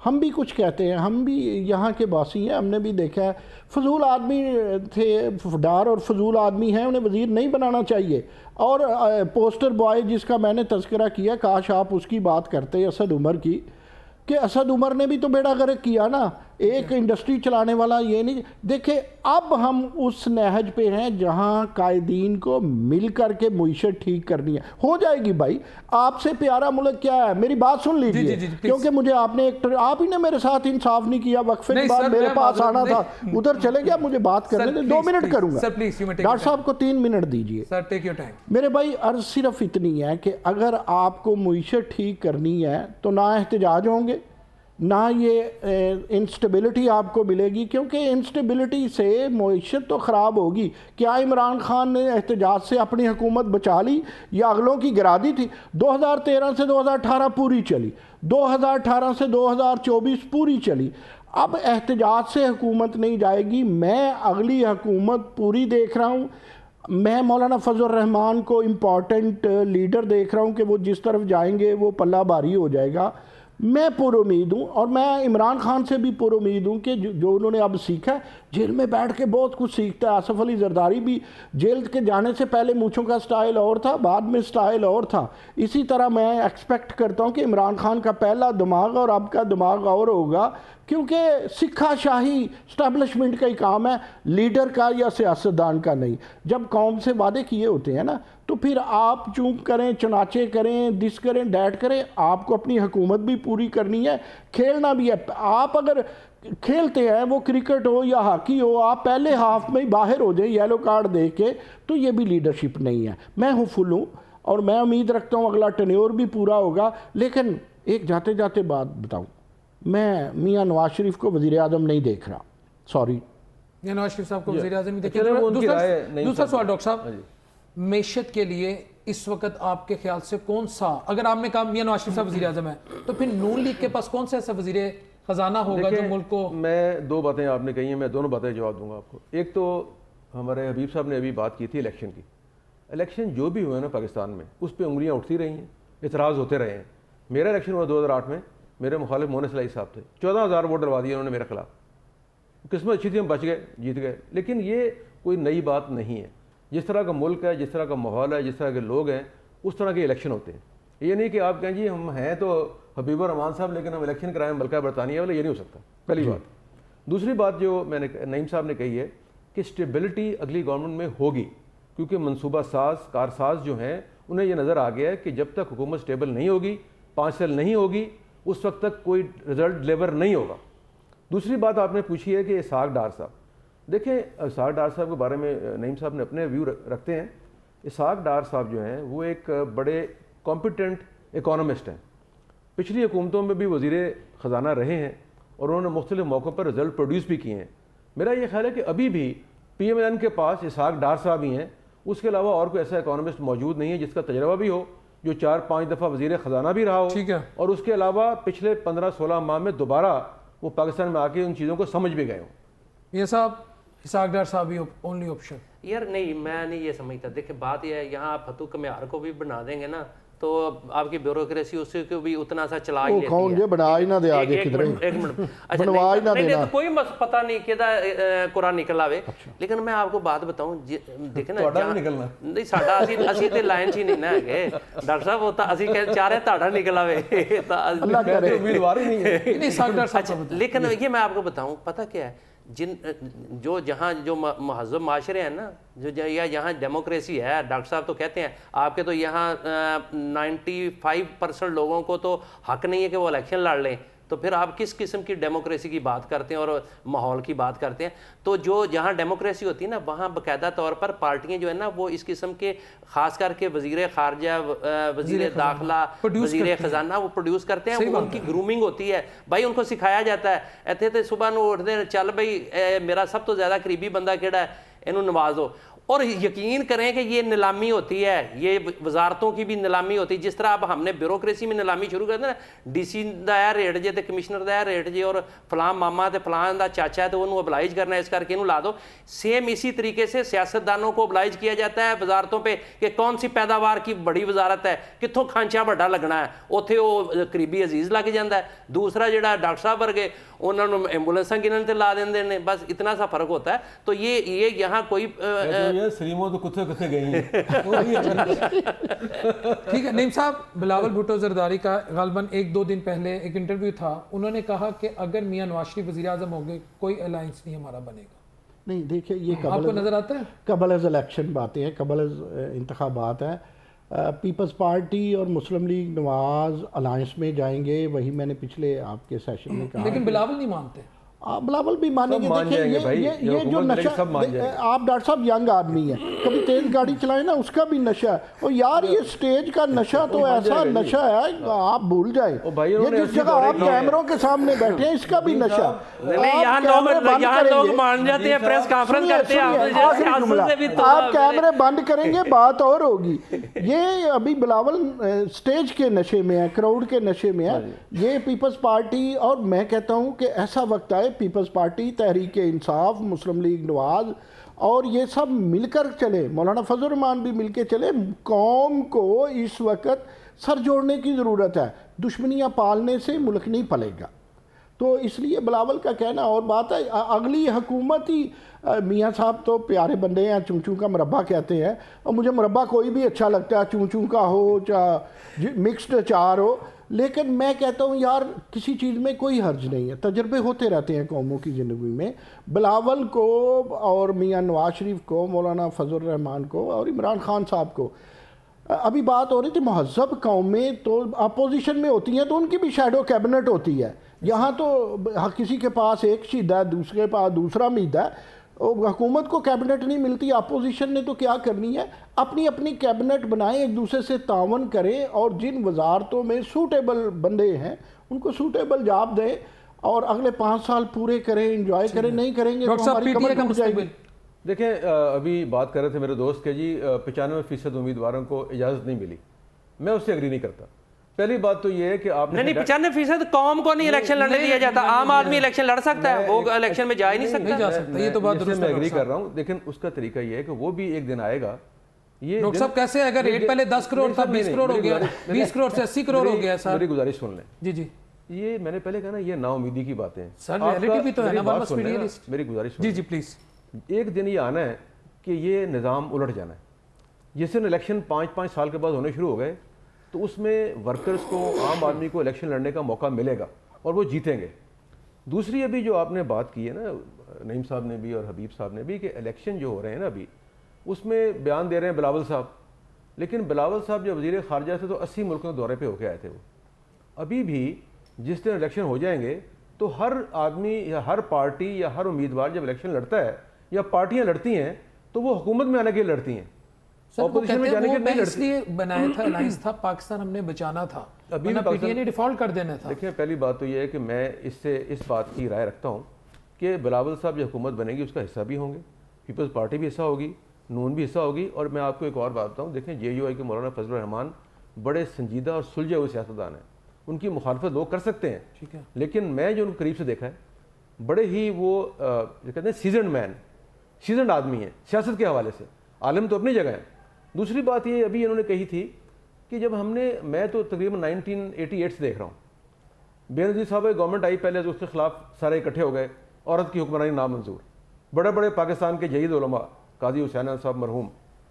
Speaker 5: ہم بھی کچھ کہتے ہیں, ہم بھی یہاں کے باسی ہیں, ہم نے بھی دیکھا ہے فضول آدمی تھے, ڈار اور فضول آدمی ہیں, انہیں وزیر نہیں بنانا چاہیے. اور پوسٹر بوائے جس کا میں نے تذکرہ کیا, کاش آپ اس کی بات کرتے اسد عمر کی, کہ اسد عمر نے بھی تو بیڑا غرق کیا نا, ایک انڈسٹری چلانے والا. یہ نہیں دیکھیں, اب ہم اس نہج پہ ہیں جہاں قائدین کو مل کر کے معیشت ٹھیک کرنی ہے. ہو جائے گی بھائی. آپ سے پیارا ملک کیا ہے, میری بات سن لیجیے, کیونکہ مجھے آپ نے آپ ہی نے میرے ساتھ انصاف نہیں کیا. وقفے کے بعد میرے پاس آنا تھا, ادھر چلے گیا, مجھے بات کرنے دیں. 2 منٹ کروں گا ڈاکٹر صاحب کو, 3 منٹ دیجیے. میرے بھائی عرض صرف اتنی ہے کہ اگر آپ کو معیشت ٹھیک کرنی ہے تو نہ احتجاج ہوں گے, نہ یہ انسٹیبلٹی آپ کو ملے گی, کیونکہ انسٹیبلٹی سے معیشت تو خراب ہوگی. کیا عمران خان نے احتجاج سے اپنی حکومت بچا لی یا اگلوں کی گرا دی تھی؟ 2013 سے 2018 پوری چلی, 2018 سے 2024 پوری چلی. اب احتجاج سے حکومت نہیں جائے گی. میں اگلی حکومت پوری دیکھ رہا ہوں. میں مولانا فضل الرحمان کو امپورٹنٹ لیڈر دیکھ رہا ہوں کہ وہ جس طرف جائیں گے وہ پلہ بھاری ہو جائے گا. میں پر امید ہوں, اور میں عمران خان سے بھی پر امید ہوں کہ جو انہوں نے اب سیکھا ہے, جیل میں بیٹھ کے بہت کچھ سیکھتا ہے. آصف علی زرداری بھی جیل کے جانے سے پہلے مونچھوں کا سٹائل اور تھا, بعد میں سٹائل اور تھا. اسی طرح میں ایکسپیکٹ کرتا ہوں کہ عمران خان کا پہلا دماغ اور اب کا دماغ اور ہوگا, کیونکہ سکھا شاہی اسٹیبلشمنٹ کا ہی کام ہے, لیڈر کا یا سیاستدان کا نہیں. جب قوم سے وعدے کیے ہوتے ہیں نا تو پھر آپ چونک کریں, چنانچہ کریں, دس کریں, ڈیٹ کریں. آپ کو اپنی حکومت بھی پوری کرنی ہے, کھیلنا بھی ہے. آپ اگر کھیلتے ہیں, وہ کرکٹ ہو یا ہاکی ہو, آپ پہلے ہاف میں ہی باہر ہو جائیں یلو کارڈ دے کے, تو یہ بھی لیڈرشپ نہیں ہے. میں ہوں فل ہوں اور میں امید رکھتا ہوں اگلا ٹینیور بھی پورا ہوگا. لیکن ایک جاتے جاتے بات بتاؤں, میں میاں نواز شریف کو وزیر اعظم نہیں دیکھ رہا. سوری,
Speaker 1: نواز شریف صاحب کو وزیر اعظم نہیں دیکھ رہا. دوسرا سوال ڈاکٹر صاحب, معیشت کے لیے اس وقت آپ کے خیال سے کون سا, اگر آپ نے کہا میاں نواز شریف صاحب وزیر اعظم ہے, تو پھر نون لیگ کے پاس کون سا ایسا وزیر خزانہ ہوگا جو ملک کو؟
Speaker 3: میں 2 باتیں آپ نے کہی ہیں, میں دونوں باتیں جواب دوں گا آپ کو. ایک تو ہمارے حبیب صاحب نے ابھی بات کی تھی الیکشن کی. الیکشن جو بھی ہوئے نا پاکستان میں, اس پہ انگلیاں اٹھتی رہی ہیں, اعتراض ہوتے رہے ہیں. میرا الیکشن ہوا 2008 میں, میرے مخالف مونس صلاحی صاحب تھے, 14,000 ووٹ ڈلوا دیے انہوں نے میرے خلاف. قسمت اچھی تھی, ہم بچ گئے, جیت گئے. لیکن یہ کوئی نئی بات نہیں ہے. جس طرح کا ملک ہے, جس طرح کا ماحول ہے, جس طرح کے لوگ ہیں, اس طرح کے الیکشن ہوتے ہیں. یہ نہیں کہ آپ کہیں جی ہم ہیں تو حبیب الرحمان صاحب لیکن ہم الیکشن کرائیں ملکہ برطانیہ والا, یہ نہیں ہو سکتا. پہلی بات. دوسری بات جو میں نے نعیم صاحب نے کہی ہے کہ اسٹیبلٹی اگلی گورنمنٹ میں ہوگی, کیونکہ منصوبہ ساز, کارساز جو ہیں انہیں یہ نظر آ گیا ہے کہ جب تک حکومت اسٹیبل نہیں ہوگی, 5 سال نہیں ہوگی, اس وقت تک کوئی رزلٹ ڈلیور نہیں ہوگا. دوسری بات آپ نے پوچھی ہے کہ اسحاق ڈار صاحب, دیکھیں اسحاق ڈار صاحب کے بارے میں نعیم صاحب نے اپنے ویو رکھتے ہیں. اسحاق ڈار صاحب جو ہیں وہ ایک بڑے کمپیٹنٹ اکانومسٹ ہیں. پچھلی حکومتوں میں بھی وزیر خزانہ رہے ہیں اور انہوں نے مختلف موقعوں پر رزلٹ پروڈیوس بھی کیے ہیں. میرا یہ خیال ہے کہ ابھی بھی پی ایم این کے پاس اسحاق ڈار صاحب ہی ہیں, اس کے علاوہ اور کوئی ایسا اکانومسٹ موجود نہیں ہے جس کا تجربہ بھی ہو, جو 4-5 دفعہ وزیر خزانہ بھی رہا ہو,
Speaker 1: ٹھیک ہے,
Speaker 3: اور اس کے علاوہ پچھلے 15-16 ماہ میں دوبارہ وہ پاکستان میں آ کے ان چیزوں کو سمجھ بھی گئے ہوں.
Speaker 1: یہ صاحب اسحاق ڈار صاحب ہی اونلی آپشن.
Speaker 4: یار نہیں, میں نہیں یہ سمجھتا. دیکھیں بات یہ ہے, یہاں آپ فتو کمیار کو بھی بنا دیں گے نا تو آپ کی بیوروکریسی اس کو بھی اتنا سا چلا ہی لیتی ہے.
Speaker 5: کون یہ بنا ہی نہ دے آگے کدھر
Speaker 4: ایک منٹ
Speaker 5: بنوا ہی نہ دینا,
Speaker 4: کوئی پتہ نہیں کہ قرآن نکل آوے. لیکن میں آپ کو بات بتاؤں, دیکھیں نا نہیں ساڈا اسی تے لائن چ نہیں نا ہے ڈاکٹر صاحب, ہوتا اسی چاہ رہے تاڑا نکل آوے,
Speaker 5: اللہ کرے
Speaker 3: امیدوار ہی نہیں ہے.
Speaker 1: نہیں اسحاق ڈار صاحب
Speaker 4: لیکن یہ میں آپ کو بتاؤں پتہ کیا ہے, جہاں جو مہذب معاشرے ہیں نا, جو یہاں ڈیموکریسی ہے, ڈاکٹر صاحب تو کہتے ہیں آپ کے تو یہاں 95% لوگوں کو تو حق نہیں ہے کہ وہ الیکشن لڑ لیں, تو پھر آپ کس قسم کی ڈیموکریسی کی بات کرتے ہیں اور ماحول کی بات کرتے ہیں. تو جو جہاں ڈیموکریسی ہوتی ہے نا وہاں باقاعدہ طور پر پارٹیاں جو ہے نا وہ اس قسم کے, خاص کر کے وزیر خارجہ, وزیر داخلہ, وزیر خزانہ, وہ پروڈیوس کرتے ہیں, ان کی گرومنگ ہوتی ہے بھائی, ان کو سکھایا جاتا ہے. ایتھے تے صبح نو اٹھتے ہیں, چل بھائی میرا سب تو زیادہ قریبی بندہ کیڑا ہے, انہوں نوازو. اور یقین کریں کہ یہ نیلامی ہوتی ہے, یہ وزارتوں کی بھی نیلامی ہوتی ہے. جس طرح اب ہم نے بیوروکریسی میں نیلامی شروع کر دی نا, ڈی سی دا ہے ریٹ جے تے کمشنر دا ہے ریٹ جے, اور فلاں ماما تے فلاں دا چاچا ہے تو انہوں ابلائج کرنا ہے, اس کر کے انہوں لا دو. سیم اسی طریقے سے سیاستدانوں کو ابلائج کیا جاتا ہے وزارتوں پہ کہ کون سی پیداوار کی بڑی وزارت ہے, کتوں کھانچا بڑا لگنا ہے, اوتھے وہ قریبی عزیز لگ جاتا ہے. دوسرا جڑا ڈاکٹر صاحب ورگے انہوں نے ایمبولینساں گنن تے لا دیندے نے, بس اتنا سا فرق ہوتا ہے. تو یہ یہاں کوئی
Speaker 3: سلیموں تو کتے کتے گئی ہیں.
Speaker 1: ٹھیک ہے. نعیم صاحب, بلاول بھٹو زرداری کا غالباً 1-2 دن پہلے ایک انٹرویو تھا, انہوں نے کہا کہ اگر میاں نواز شریف وزیر اعظم ہو گئے کوئی الائنس نہیں ہمارا بنے گا.
Speaker 5: نہیں دیکھیں یہ
Speaker 1: آپ کو نظر آتا ہے
Speaker 5: قبل از الیکشن باتیں ہیں, قبل از انتخابات ہیں. پیپلز پارٹی اور مسلم لیگ نواز الائنس میں جائیں گے, وہی میں نے پچھلے آپ کے سیشن میں کہا.
Speaker 1: لیکن بلاول نہیں مانتے.
Speaker 5: بلاول بھی مانیں گے. دیکھیں یہ جو نشہ, آپ ڈاکٹر صاحب ینگ آدمی ہیں, کبھی تیز گاڑی چلائیں نا اس کا بھی نشہ ہے. اور یار یہ سٹیج کا نشہ تو ایسا نشہ ہے آپ بھول جائیں. یہ جس جگہ آپ کیمروں کے سامنے بیٹھے ہیں اس کا بھی نشہ.
Speaker 4: یہاں لوگ مان جاتے ہیں, پریس کانفرنس کرتے ہیں,
Speaker 5: آپ کیمرے بند کریں گے بات اور ہوگی. یہ ابھی بلاول سٹیج کے نشے میں ہے, کراؤڈ کے نشے میں ہے. یہ پیپلز پارٹی, اور میں کہتا ہوں کہ ایسا وقت آئے پیپلز پارٹی, تحریک انصاف, مسلم لیگ نواز اور یہ سب مل کر چلے, مولانا فضل الرحمان بھی مل کے چلے. قوم کو اس وقت سر جوڑنے کی ضرورت ہے. دشمنیاں پالنے سے ملک نہیں پلے گا. تو اس لیے بلاول کا کہنا اور بات ہے. اگلی حکومت ہی, میاں صاحب تو پیارے بندے ہیں, چونچوں کا مربع کہتے ہیں, اور مجھے مربع کوئی بھی اچھا لگتا ہے, چونچوں کا ہو چاہے مکسڈ اچار ہو. لیکن میں کہتا ہوں یار کسی چیز میں کوئی حرج نہیں ہے, تجربے ہوتے رہتے ہیں قوموں کی زندگی میں. بلاول کو اور میاں نواز شریف کو, مولانا فضل الرحمان کو اور عمران خان صاحب کو, ابھی بات ہو رہی تھی مہذب قومیں تو اپوزیشن میں ہوتی ہیں تو ان کی بھی شیڈو کیبنٹ ہوتی ہے. یہاں تو کسی کے پاس ایک شیدہ ہے, دوسرے کے پاس دوسرا میدہ ہے. حکومت کو کیبنٹ نہیں ملتی, اپوزیشن نے تو کیا کرنی ہے, اپنی اپنی کیبنٹ بنائیں, ایک دوسرے سے تعاون کریں, اور جن وزارتوں میں سوٹیبل بندے ہیں ان کو سوٹیبل جاب دیں, اور اگلے 5 سال پورے کریں, انجوائے کریں. نہیں کریں گے تو ہماری کمر ٹوٹ جائے گی.
Speaker 3: دیکھیں ابھی بات کر رہے تھے میرے دوست کہ جی 95% امیدواروں کو اجازت نہیں ملی. میں اس سے اگری نہیں کرتا. پہلی بات تو یہ ہے کہ آپ نے
Speaker 4: نہیں 95% قوم کو نہیں الیکشن لڑنے دیا جاتا. عام آدمی الیکشن لڑ سکتا ہے, وہ الیکشن میں جا ہی نہیں سکتا.
Speaker 1: یہ تو بات درست
Speaker 3: ہے, میں اگری کر رہا ہوں. لیکن اس کا طریقہ یہ ہے کہ وہ بھی ایک دن آئے گا. یہ
Speaker 1: ڈاکٹر صاحب کیسے, اگر ریٹ پہلے 10 کروڑ تھا 20 کروڑ ہو گیا, 20 کروڑ سے 80 کروڑ ہو گیا سر.
Speaker 3: میری گزارش سن لیں.
Speaker 1: جی جی,
Speaker 3: یہ میں نے پہلے کہا نا, یہ نا امیدی کی باتیں ہیں
Speaker 1: سر. ریئلٹی بھی تو ہے نا,
Speaker 3: میری گزارش.
Speaker 1: جی جی پلیز.
Speaker 3: ایک دن یہ آنا ہے کہ یہ نظام الٹ جانا ہے. جس دن الیکشن 5 سال کے بعد ہونے شروع ہو گئے تو اس میں ورکرز کو, عام آدمی کو الیکشن لڑنے کا موقع ملے گا اور وہ جیتیں گے. دوسری ابھی جو آپ نے بات کی ہے نا, نعیم صاحب نے بھی اور حبیب صاحب نے بھی, کہ الیکشن جو ہو رہے ہیں نا ابھی اس میں بیان دے رہے ہیں بلاول صاحب. لیکن بلاول صاحب جب وزیر خارجہ تھے تو 80 ملکوں کے دورے پہ ہو کے آئے تھے. وہ ابھی بھی جس دن الیکشن ہو جائیں گے تو ہر آدمی یا ہر پارٹی یا ہر امیدوار جب الیکشن لڑتا ہے یا پارٹیاں لڑتی ہیں تو وہ حکومت میں آنے کے لیے لڑتی ہیں،
Speaker 1: سر وہ
Speaker 3: اپوزیشن میں
Speaker 1: کہتے
Speaker 3: جانے
Speaker 1: ہیں
Speaker 3: کے
Speaker 1: وہ
Speaker 3: لیے
Speaker 1: میں
Speaker 3: نہیں
Speaker 1: اس
Speaker 3: لڑتی۔
Speaker 1: لیے بنایا تھا الائنس تھا پاکستان ہم نے بچانا تھا،
Speaker 3: ابھی
Speaker 1: ورنہ
Speaker 3: بھی
Speaker 1: پی ٹی آئی نے ڈیفالٹ کر دینا تھا۔
Speaker 3: دیکھیں پہلی بات تو یہ ہے کہ میں اس بات کی رائے رکھتا ہوں کہ بلاول صاحب جو حکومت بنے گی اس کا حصہ بھی ہوں گے، پیپلز پارٹی بھی حصہ ہوگی، نون بھی حصہ ہوگی، اور میں آپ کو ایک اور بات بتاؤں، دیکھیں جے یو آئی کے مولانا فضل الرحمان بڑے سنجیدہ اور سلجھے ہوئے سیاستدان ہیں، ان کی مخالفت لوگ کر سکتے ہیں،
Speaker 1: ٹھیک ہے،
Speaker 3: لیکن میں جو ان کو قریب سے دیکھا ہے بڑے ہی وہ جو کہتے ہیں سیزنڈ آدمی ہیں سیاست کے حوالے سے، عالم تو اپنی جگہ ہیں۔ دوسری بات یہ ابھی انہوں نے کہی تھی کہ جب میں تو تقریباً 1988 سے دیکھ رہا ہوں، بے نظیر صاحب گورنمنٹ آئی پہلے تو اس کے خلاف سارے اکٹھے ہو گئے، عورت کی حکمرانی نامنظور، بڑے بڑے پاکستان کے جدید علماء قاضی حسین صاحب مرحوم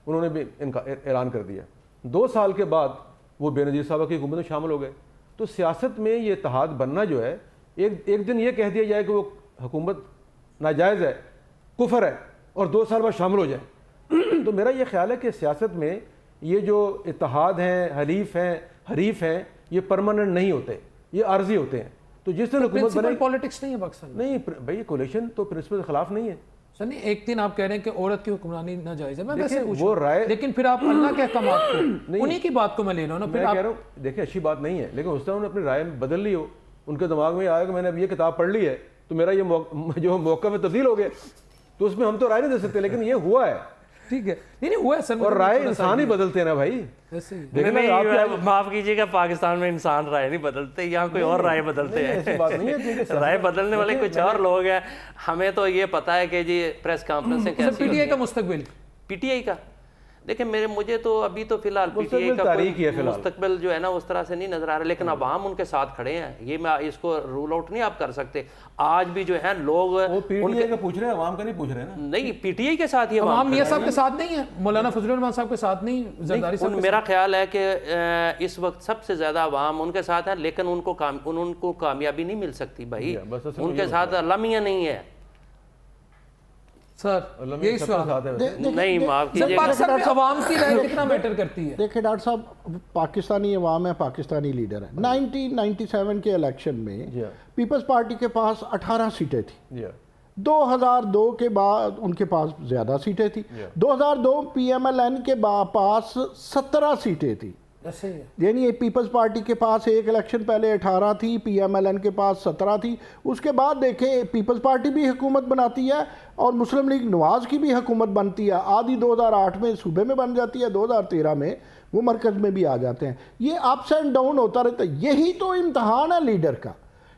Speaker 3: انہوں نے بھی ان کا اعلان کر دیا، 2 سال کے بعد وہ بے نظیر صاحب کی حکومت میں شامل ہو گئے۔ تو سیاست میں یہ اتحاد بننا جو ہے، ایک دن یہ کہہ دیا جائے کہ وہ حکومت ناجائز ہے، کفر ہے، اور 2 سال بعد شامل ہو جائیں۔ تو میرا یہ خیال ہے کہ سیاست میں یہ جو اتحاد ہیں، حریف ہیں، یہ پرماننٹ نہیں ہوتے، یہ عارضی ہوتے ہیں۔ تو جس دن حکومت بنے
Speaker 1: پالیٹکس نہیں ہے پاکستان میں،
Speaker 3: نہیں بھائی کولیشن تو پرنسپل کے خلاف نہیں ہے۔
Speaker 1: سر نہیں، ایک دن آپ کہہ رہے ہیں کہ عورت کی حکمرانی ناجائز ہے، میں ویسے
Speaker 3: دیکھیں،
Speaker 1: پوچھ
Speaker 3: وہ
Speaker 1: رہا ہوں،
Speaker 3: رائے،
Speaker 1: لیکن پھر آپ اللہ کے احکامات کو انہی کی بات کو میں لے رہا ہوں نا،
Speaker 3: میں
Speaker 1: پھر
Speaker 3: کہہ
Speaker 1: آپ
Speaker 3: رہا ہوں دیکھیں اچھی بات نہیں ہے، لیکن اس طرح انہوں نے اپنی رائے بدل لی ہو، ان کے دماغ میں آیا کہ میں نے اب یہ کتاب پڑھ لی ہے تو میرا یہ جو موقع میں تبدیل ہو گیا، تو اس میں ہم تو رائے نہیں دے سکتے، لیکن یہ ہوا ہے،
Speaker 1: ٹھیک ہے، نہیں ہوا ہے سر،
Speaker 3: اور رائے انسان ہی بدلتے ہیں نا بھائی۔
Speaker 1: ایسے ہی
Speaker 3: دیکھیں
Speaker 4: معاف کیجیے گا، پاکستان میں انسان رائے نہیں بدلتے، یہاں کوئی اور رائے بدلتے ہیں،
Speaker 3: ایسی بات نہیں ہے کیونکہ
Speaker 4: رائے بدلنے والے کچھ اور لوگ ہیں۔ ہمیں تو یہ پتا ہے کہ جی پریس کانفرنسیں
Speaker 1: سر
Speaker 4: کیسی
Speaker 1: پی ٹی آئی کا مستقبل،
Speaker 4: پی ٹی آئی کا، دیکھیں مجھے تو ابھی تو فی الحال پی ٹی آئی
Speaker 3: مستقبل
Speaker 4: کا
Speaker 3: تاریخی ہے
Speaker 4: کوئی
Speaker 3: فی الحال۔
Speaker 4: مستقبل جو ہے نا اس طرح سے نہیں نظر آ رہا، لیکن عوام ان کے ساتھ کھڑے ہیں، یہ میں اس کو رول آؤٹ نہیں آپ کر سکتے۔ آج بھی جو ہے لوگ
Speaker 3: وہ پی ٹی آئی کا پوچھ رہے ہیں، عوام کا نہیں پوچھ رہے نا۔
Speaker 4: نہیں، پی ٹی آئی کے ساتھ ہی
Speaker 1: عوام میاں صاحب کے ساتھ نہیں ہے، مولانا فضل الرحمان صاحب کے ساتھ نہیں، زرداری صاحب کے
Speaker 4: میرا خیال ہے کہ اس وقت سب سے زیادہ عوام ان کے ساتھ ہے، لیکن ان کو کامیابی نہیں مل سکتی بھائی، ان کے ساتھ اللہ میاں نہیں ہے۔
Speaker 1: سر یہی سوال
Speaker 4: نہیں معاف
Speaker 1: سر،
Speaker 4: کیجیے گا،
Speaker 1: پاکستان میں عوام کی رائے کتنا میٹر کرتی ہے؟
Speaker 5: دیکھیں ڈاکٹر صاحب، پاکستانی عوام ہے، پاکستانی لیڈر ہے۔ 1997 کے الیکشن میں پیپلز پارٹی کے پاس 18 سیٹیں تھیں، 2002 کے بعد ان کے پاس زیادہ سیٹیں تھیں، 2002 پی ایم ایل این کے پاس 17 سیٹیں تھیں،
Speaker 1: ایسے ہی ہے،
Speaker 5: یعنی پیپلز پارٹی کے پاس ایک الیکشن پہلے 18 تھی، پی ایم ایل این کے پاس 17 تھی۔ اس کے بعد دیکھیں پیپلز پارٹی بھی حکومت بناتی ہے اور مسلم لیگ نواز کی بھی حکومت بنتی ہے، آدھی 2008 میں صوبے میں بن جاتی ہے، 2013 میں وہ مرکز میں بھی آ جاتے ہیں۔ یہ اپس اینڈ ڈاؤن ہوتا رہتا ہے، یہی تو امتحان ہے لیڈر کا،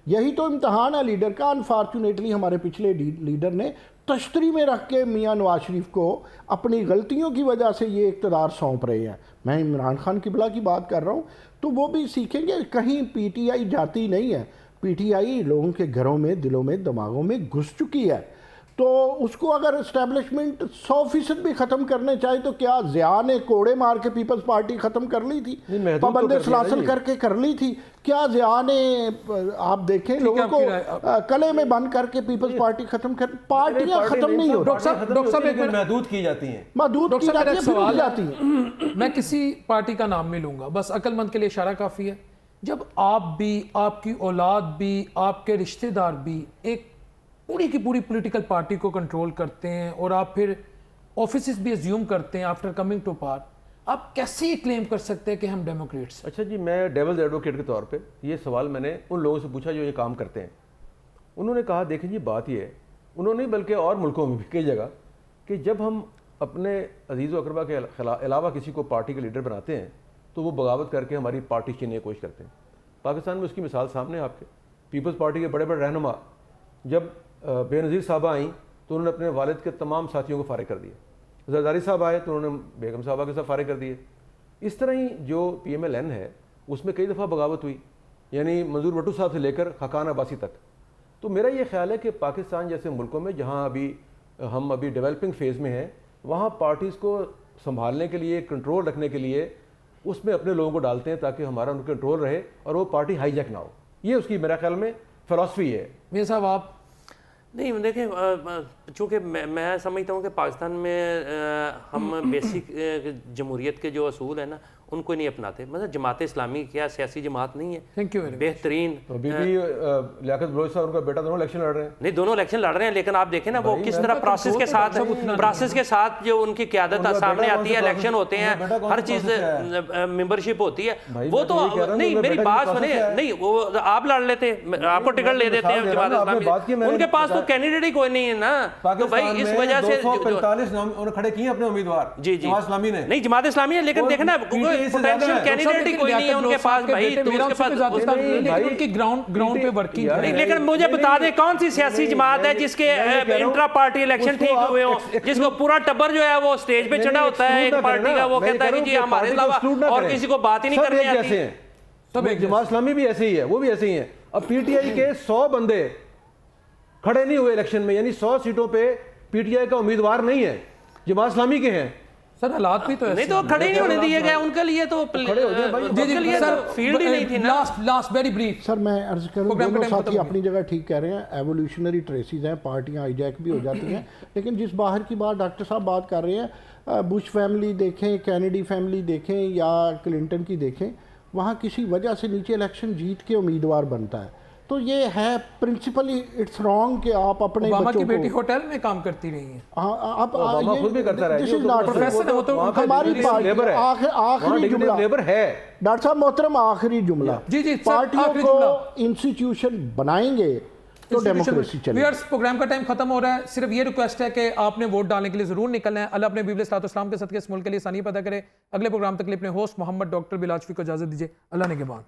Speaker 5: یہی تو امتحان ہے لیڈر کا۔ انفارچونیٹلی ہمارے پچھلے لیڈر نے تشتری میں رکھ کے میاں نواز شریف کو اپنی غلطیوں کی وجہ سے یہ اقتدار سونپ رہے ہیں۔ میں عمران خان قبلہ کی بات کر رہا ہوں، تو وہ بھی سیکھیں گے، کہیں پی ٹی آئی جاتی نہیں ہے، پی ٹی آئی لوگوں کے گھروں میں، دلوں میں، دماغوں میں گھس چکی ہے۔ تو اس کو اگر اسٹیبلشمنٹ 100% بھی ختم کرنے چاہے تو کیا ضیاء نے کوڑے مار کے پیپلز پارٹی ختم کر لی تھی، پابند سلاسل کر کے کر لی تھی؟ کیا ضیاء نے، آپ دیکھیں لوگوں کو کلے میں بند کر کے پیپلز پارٹی ختم کر، پارٹیاں ختم نہیں ہوتی،
Speaker 1: ڈاکٹر صاحب ایک منٹ،
Speaker 3: محدود کی جاتی ہیں،
Speaker 5: محدود کی جاتی ہیں، پھر جاتی ہیں۔
Speaker 1: میں کسی پارٹی کا نام نہیں لوں گا، بس عقل مند کے لیے اشارہ کافی ہے۔ جب آپ بھی، آپ کی اولاد بھی، آپ کے رشتہ دار بھی ایک پوری کی پوری پولیٹیکل پارٹی کو کنٹرول کرتے ہیں اور آپ پھر آفیسز بھی ازیوم کرتے ہیں آفٹر کمنگ ٹو پاور، آپ کیسے یہ کلیم کر سکتے ہیں کہ ہم ڈیموکریٹس؟
Speaker 3: اچھا جی، میں ڈیولز ایڈوکیٹ کے طور پہ یہ سوال میں نے ان لوگوں سے پوچھا جو یہ کام کرتے ہیں، انہوں نے کہا دیکھیں جی بات یہ ہے، انہوں نے بلکہ اور ملکوں میں بھی کئی جگہ، کہ جب ہم اپنے عزیز و اقربا کے علاوہ کسی کو پارٹی کے لیڈر بناتے ہیں تو وہ بغاوت کر کے ہماری پارٹی چھیننے کی کوشش کرتے ہیں۔ پاکستان میں اس کی مثال سامنے ہے آپ کے، پیپلز پارٹی کے بڑے بڑے رہنما جب بے نظیر صاحبہ آئیں تو انہوں نے اپنے والد کے تمام ساتھیوں کو فارغ کر دیا، زرداری صاحب آئے تو انہوں نے بیگم صاحبہ کے ساتھ فارغ کر دیے۔ اس طرح ہی جو پی ایم ایل این ہے اس میں کئی دفعہ بغاوت ہوئی، یعنی منظور بھٹو صاحب سے لے کر خاقان عباسی تک۔ تو میرا یہ خیال ہے کہ پاکستان جیسے ملکوں میں جہاں ہم ابھی ڈیولپنگ فیز میں ہیں، وہاں پارٹیز کو سنبھالنے کے لیے، کنٹرول رکھنے کے لیے اس میں اپنے لوگوں کو ڈالتے ہیں تاکہ ہمارا ان کنٹرول رہے اور وہ پارٹی ہائی جیک نہ ہو۔ یہ اس کی میرا خیال میں فلاسفی ہے۔
Speaker 1: میاں صاحب آپ؟
Speaker 4: نہیں دیکھیں، چونکہ میں سمجھتا ہوں کہ پاکستان میں ہم بیسک جمہوریت کے جو اصول ہیں نا ان کو نہیں اپناتے. مطلب جماعت اسلامی کیا سیاسی جماعت نہیں ہے؟
Speaker 1: تھینک یو ویری
Speaker 4: بہترین.
Speaker 3: تو بی بی لیاقت بلوچ صاحب ان کا بیٹا دونوں الیکشن لڑ رہے ہیں.
Speaker 4: نہیں دونوں الیکشن لڑ رہے ہیں, لیکن آپ دیکھیں نا وہ کس طرح پروسیس کے ساتھ جو ان کی قیادت سامنے آتی ہے, الیکشن ہوتے ہیں, ہر چیز ممبرشپ ہوتی ہے. وہ تو نہیں, میری بات سنیں, نہیں وہ آپ لڑ لیتے, آپ کو ٹکٹ لے دیتے ہیں جماعت اسلامی, ان کے پاس تو کینڈیڈیٹ ہی کوئی نہیں ہے نا. تو بھائی اس وجہ سے
Speaker 3: 245 نام انہوں نے کھڑے کیے اپنے امیدوار جماعت اسلامی نے.
Speaker 4: نہیں جماعت اسلامی ہے, لیکن دیکھنا پوٹینشیل کینڈیڈیٹ ہی کوئی نہیں ہے ان کے پاس بھائی. تو اس کے پاس
Speaker 1: ان کی گراؤنڈ پہ ورکنگ
Speaker 4: نہیں, لیکن مجھے بتا دیں کون سی سیاسی جماعت ہے جس کے انٹرا پارٹی الیکشن ٹھیک ہوئے ہوں, جس کو پورا ٹبر جو ہے وہ اسٹیج پہ چڑھا ہوتا ہے ایک پارٹی کا, وہ کہتا ہے کہ جی ہمارے علاوہ اور کسی کو بات ہی نہیں کرنی آتی.
Speaker 3: سب جماعت اسلامی بھی ایسے ہی ہے, وہ بھی ایسے ہی ہیں. اب پی ٹی آئی کے 100 بندے کھڑے نہیں ہوئے الیکشن میں, یعنی 100 سیٹوں پہ پی ٹی آئی کا امیدوار نہیں ہے, جماعت اسلامی کے ہیں.
Speaker 1: سر حالات بھی تو
Speaker 4: نہیں تو کھڑے نہیں ہونے دیے گئے ان کے لیے, تو فیلڈ ہی نہیں تھی نا.
Speaker 1: لاسٹ ویری بریف
Speaker 5: سر میں عرض کروں, دونوں ساتھی اپنی جگہ ٹھیک کہہ رہے ہیں, ایولیوشنری ٹریسز ہیں, پارٹیاں ہائی جیک بھی ہو جاتی ہیں, لیکن جس باہر کی بات ڈاکٹر صاحب بات کر رہے ہیں, بش فیملی دیکھیں, کینیڈی فیملی دیکھیں یا کلنٹن کی دیکھیں, وہاں کسی وجہ سے نیچے الیکشن جیت کے امیدوار بنتا ہے. تو یہ ہے پرنسپلی اٹس رانگ کہ آپ اپنے
Speaker 1: اوباما کی بیٹی ہوٹل میں کام کرتی رہی ہیں,
Speaker 5: آپ
Speaker 3: خود بھی کرتا رہا ہے,
Speaker 5: ہماری آخری جملہ
Speaker 3: لیبر ہے.
Speaker 5: ڈاکٹر صاحب محترم, آخری جملہ,
Speaker 1: جی
Speaker 5: پارٹیوں کو انسٹیٹیوشن بنائیں گے تو ڈیموکریسی چلے.
Speaker 1: ویئرز پروگرام کا ٹائم ختم ہو رہا ہے, صرف یہ ریکویسٹ ہے کہ آپ نے ووٹ ڈالنے کے لیے ضرور نکلنا ہے. اللہ اپنے بیبی صلاۃ والسلام کے صدقے اس ملک کے لیے آسانی پیدا کرے. اگلے پروگرام تک کے لیے اپنے ہوسٹ محمد ڈاکٹر بلال شفیق کو اجازت دیجیے. اللہ نگہبان.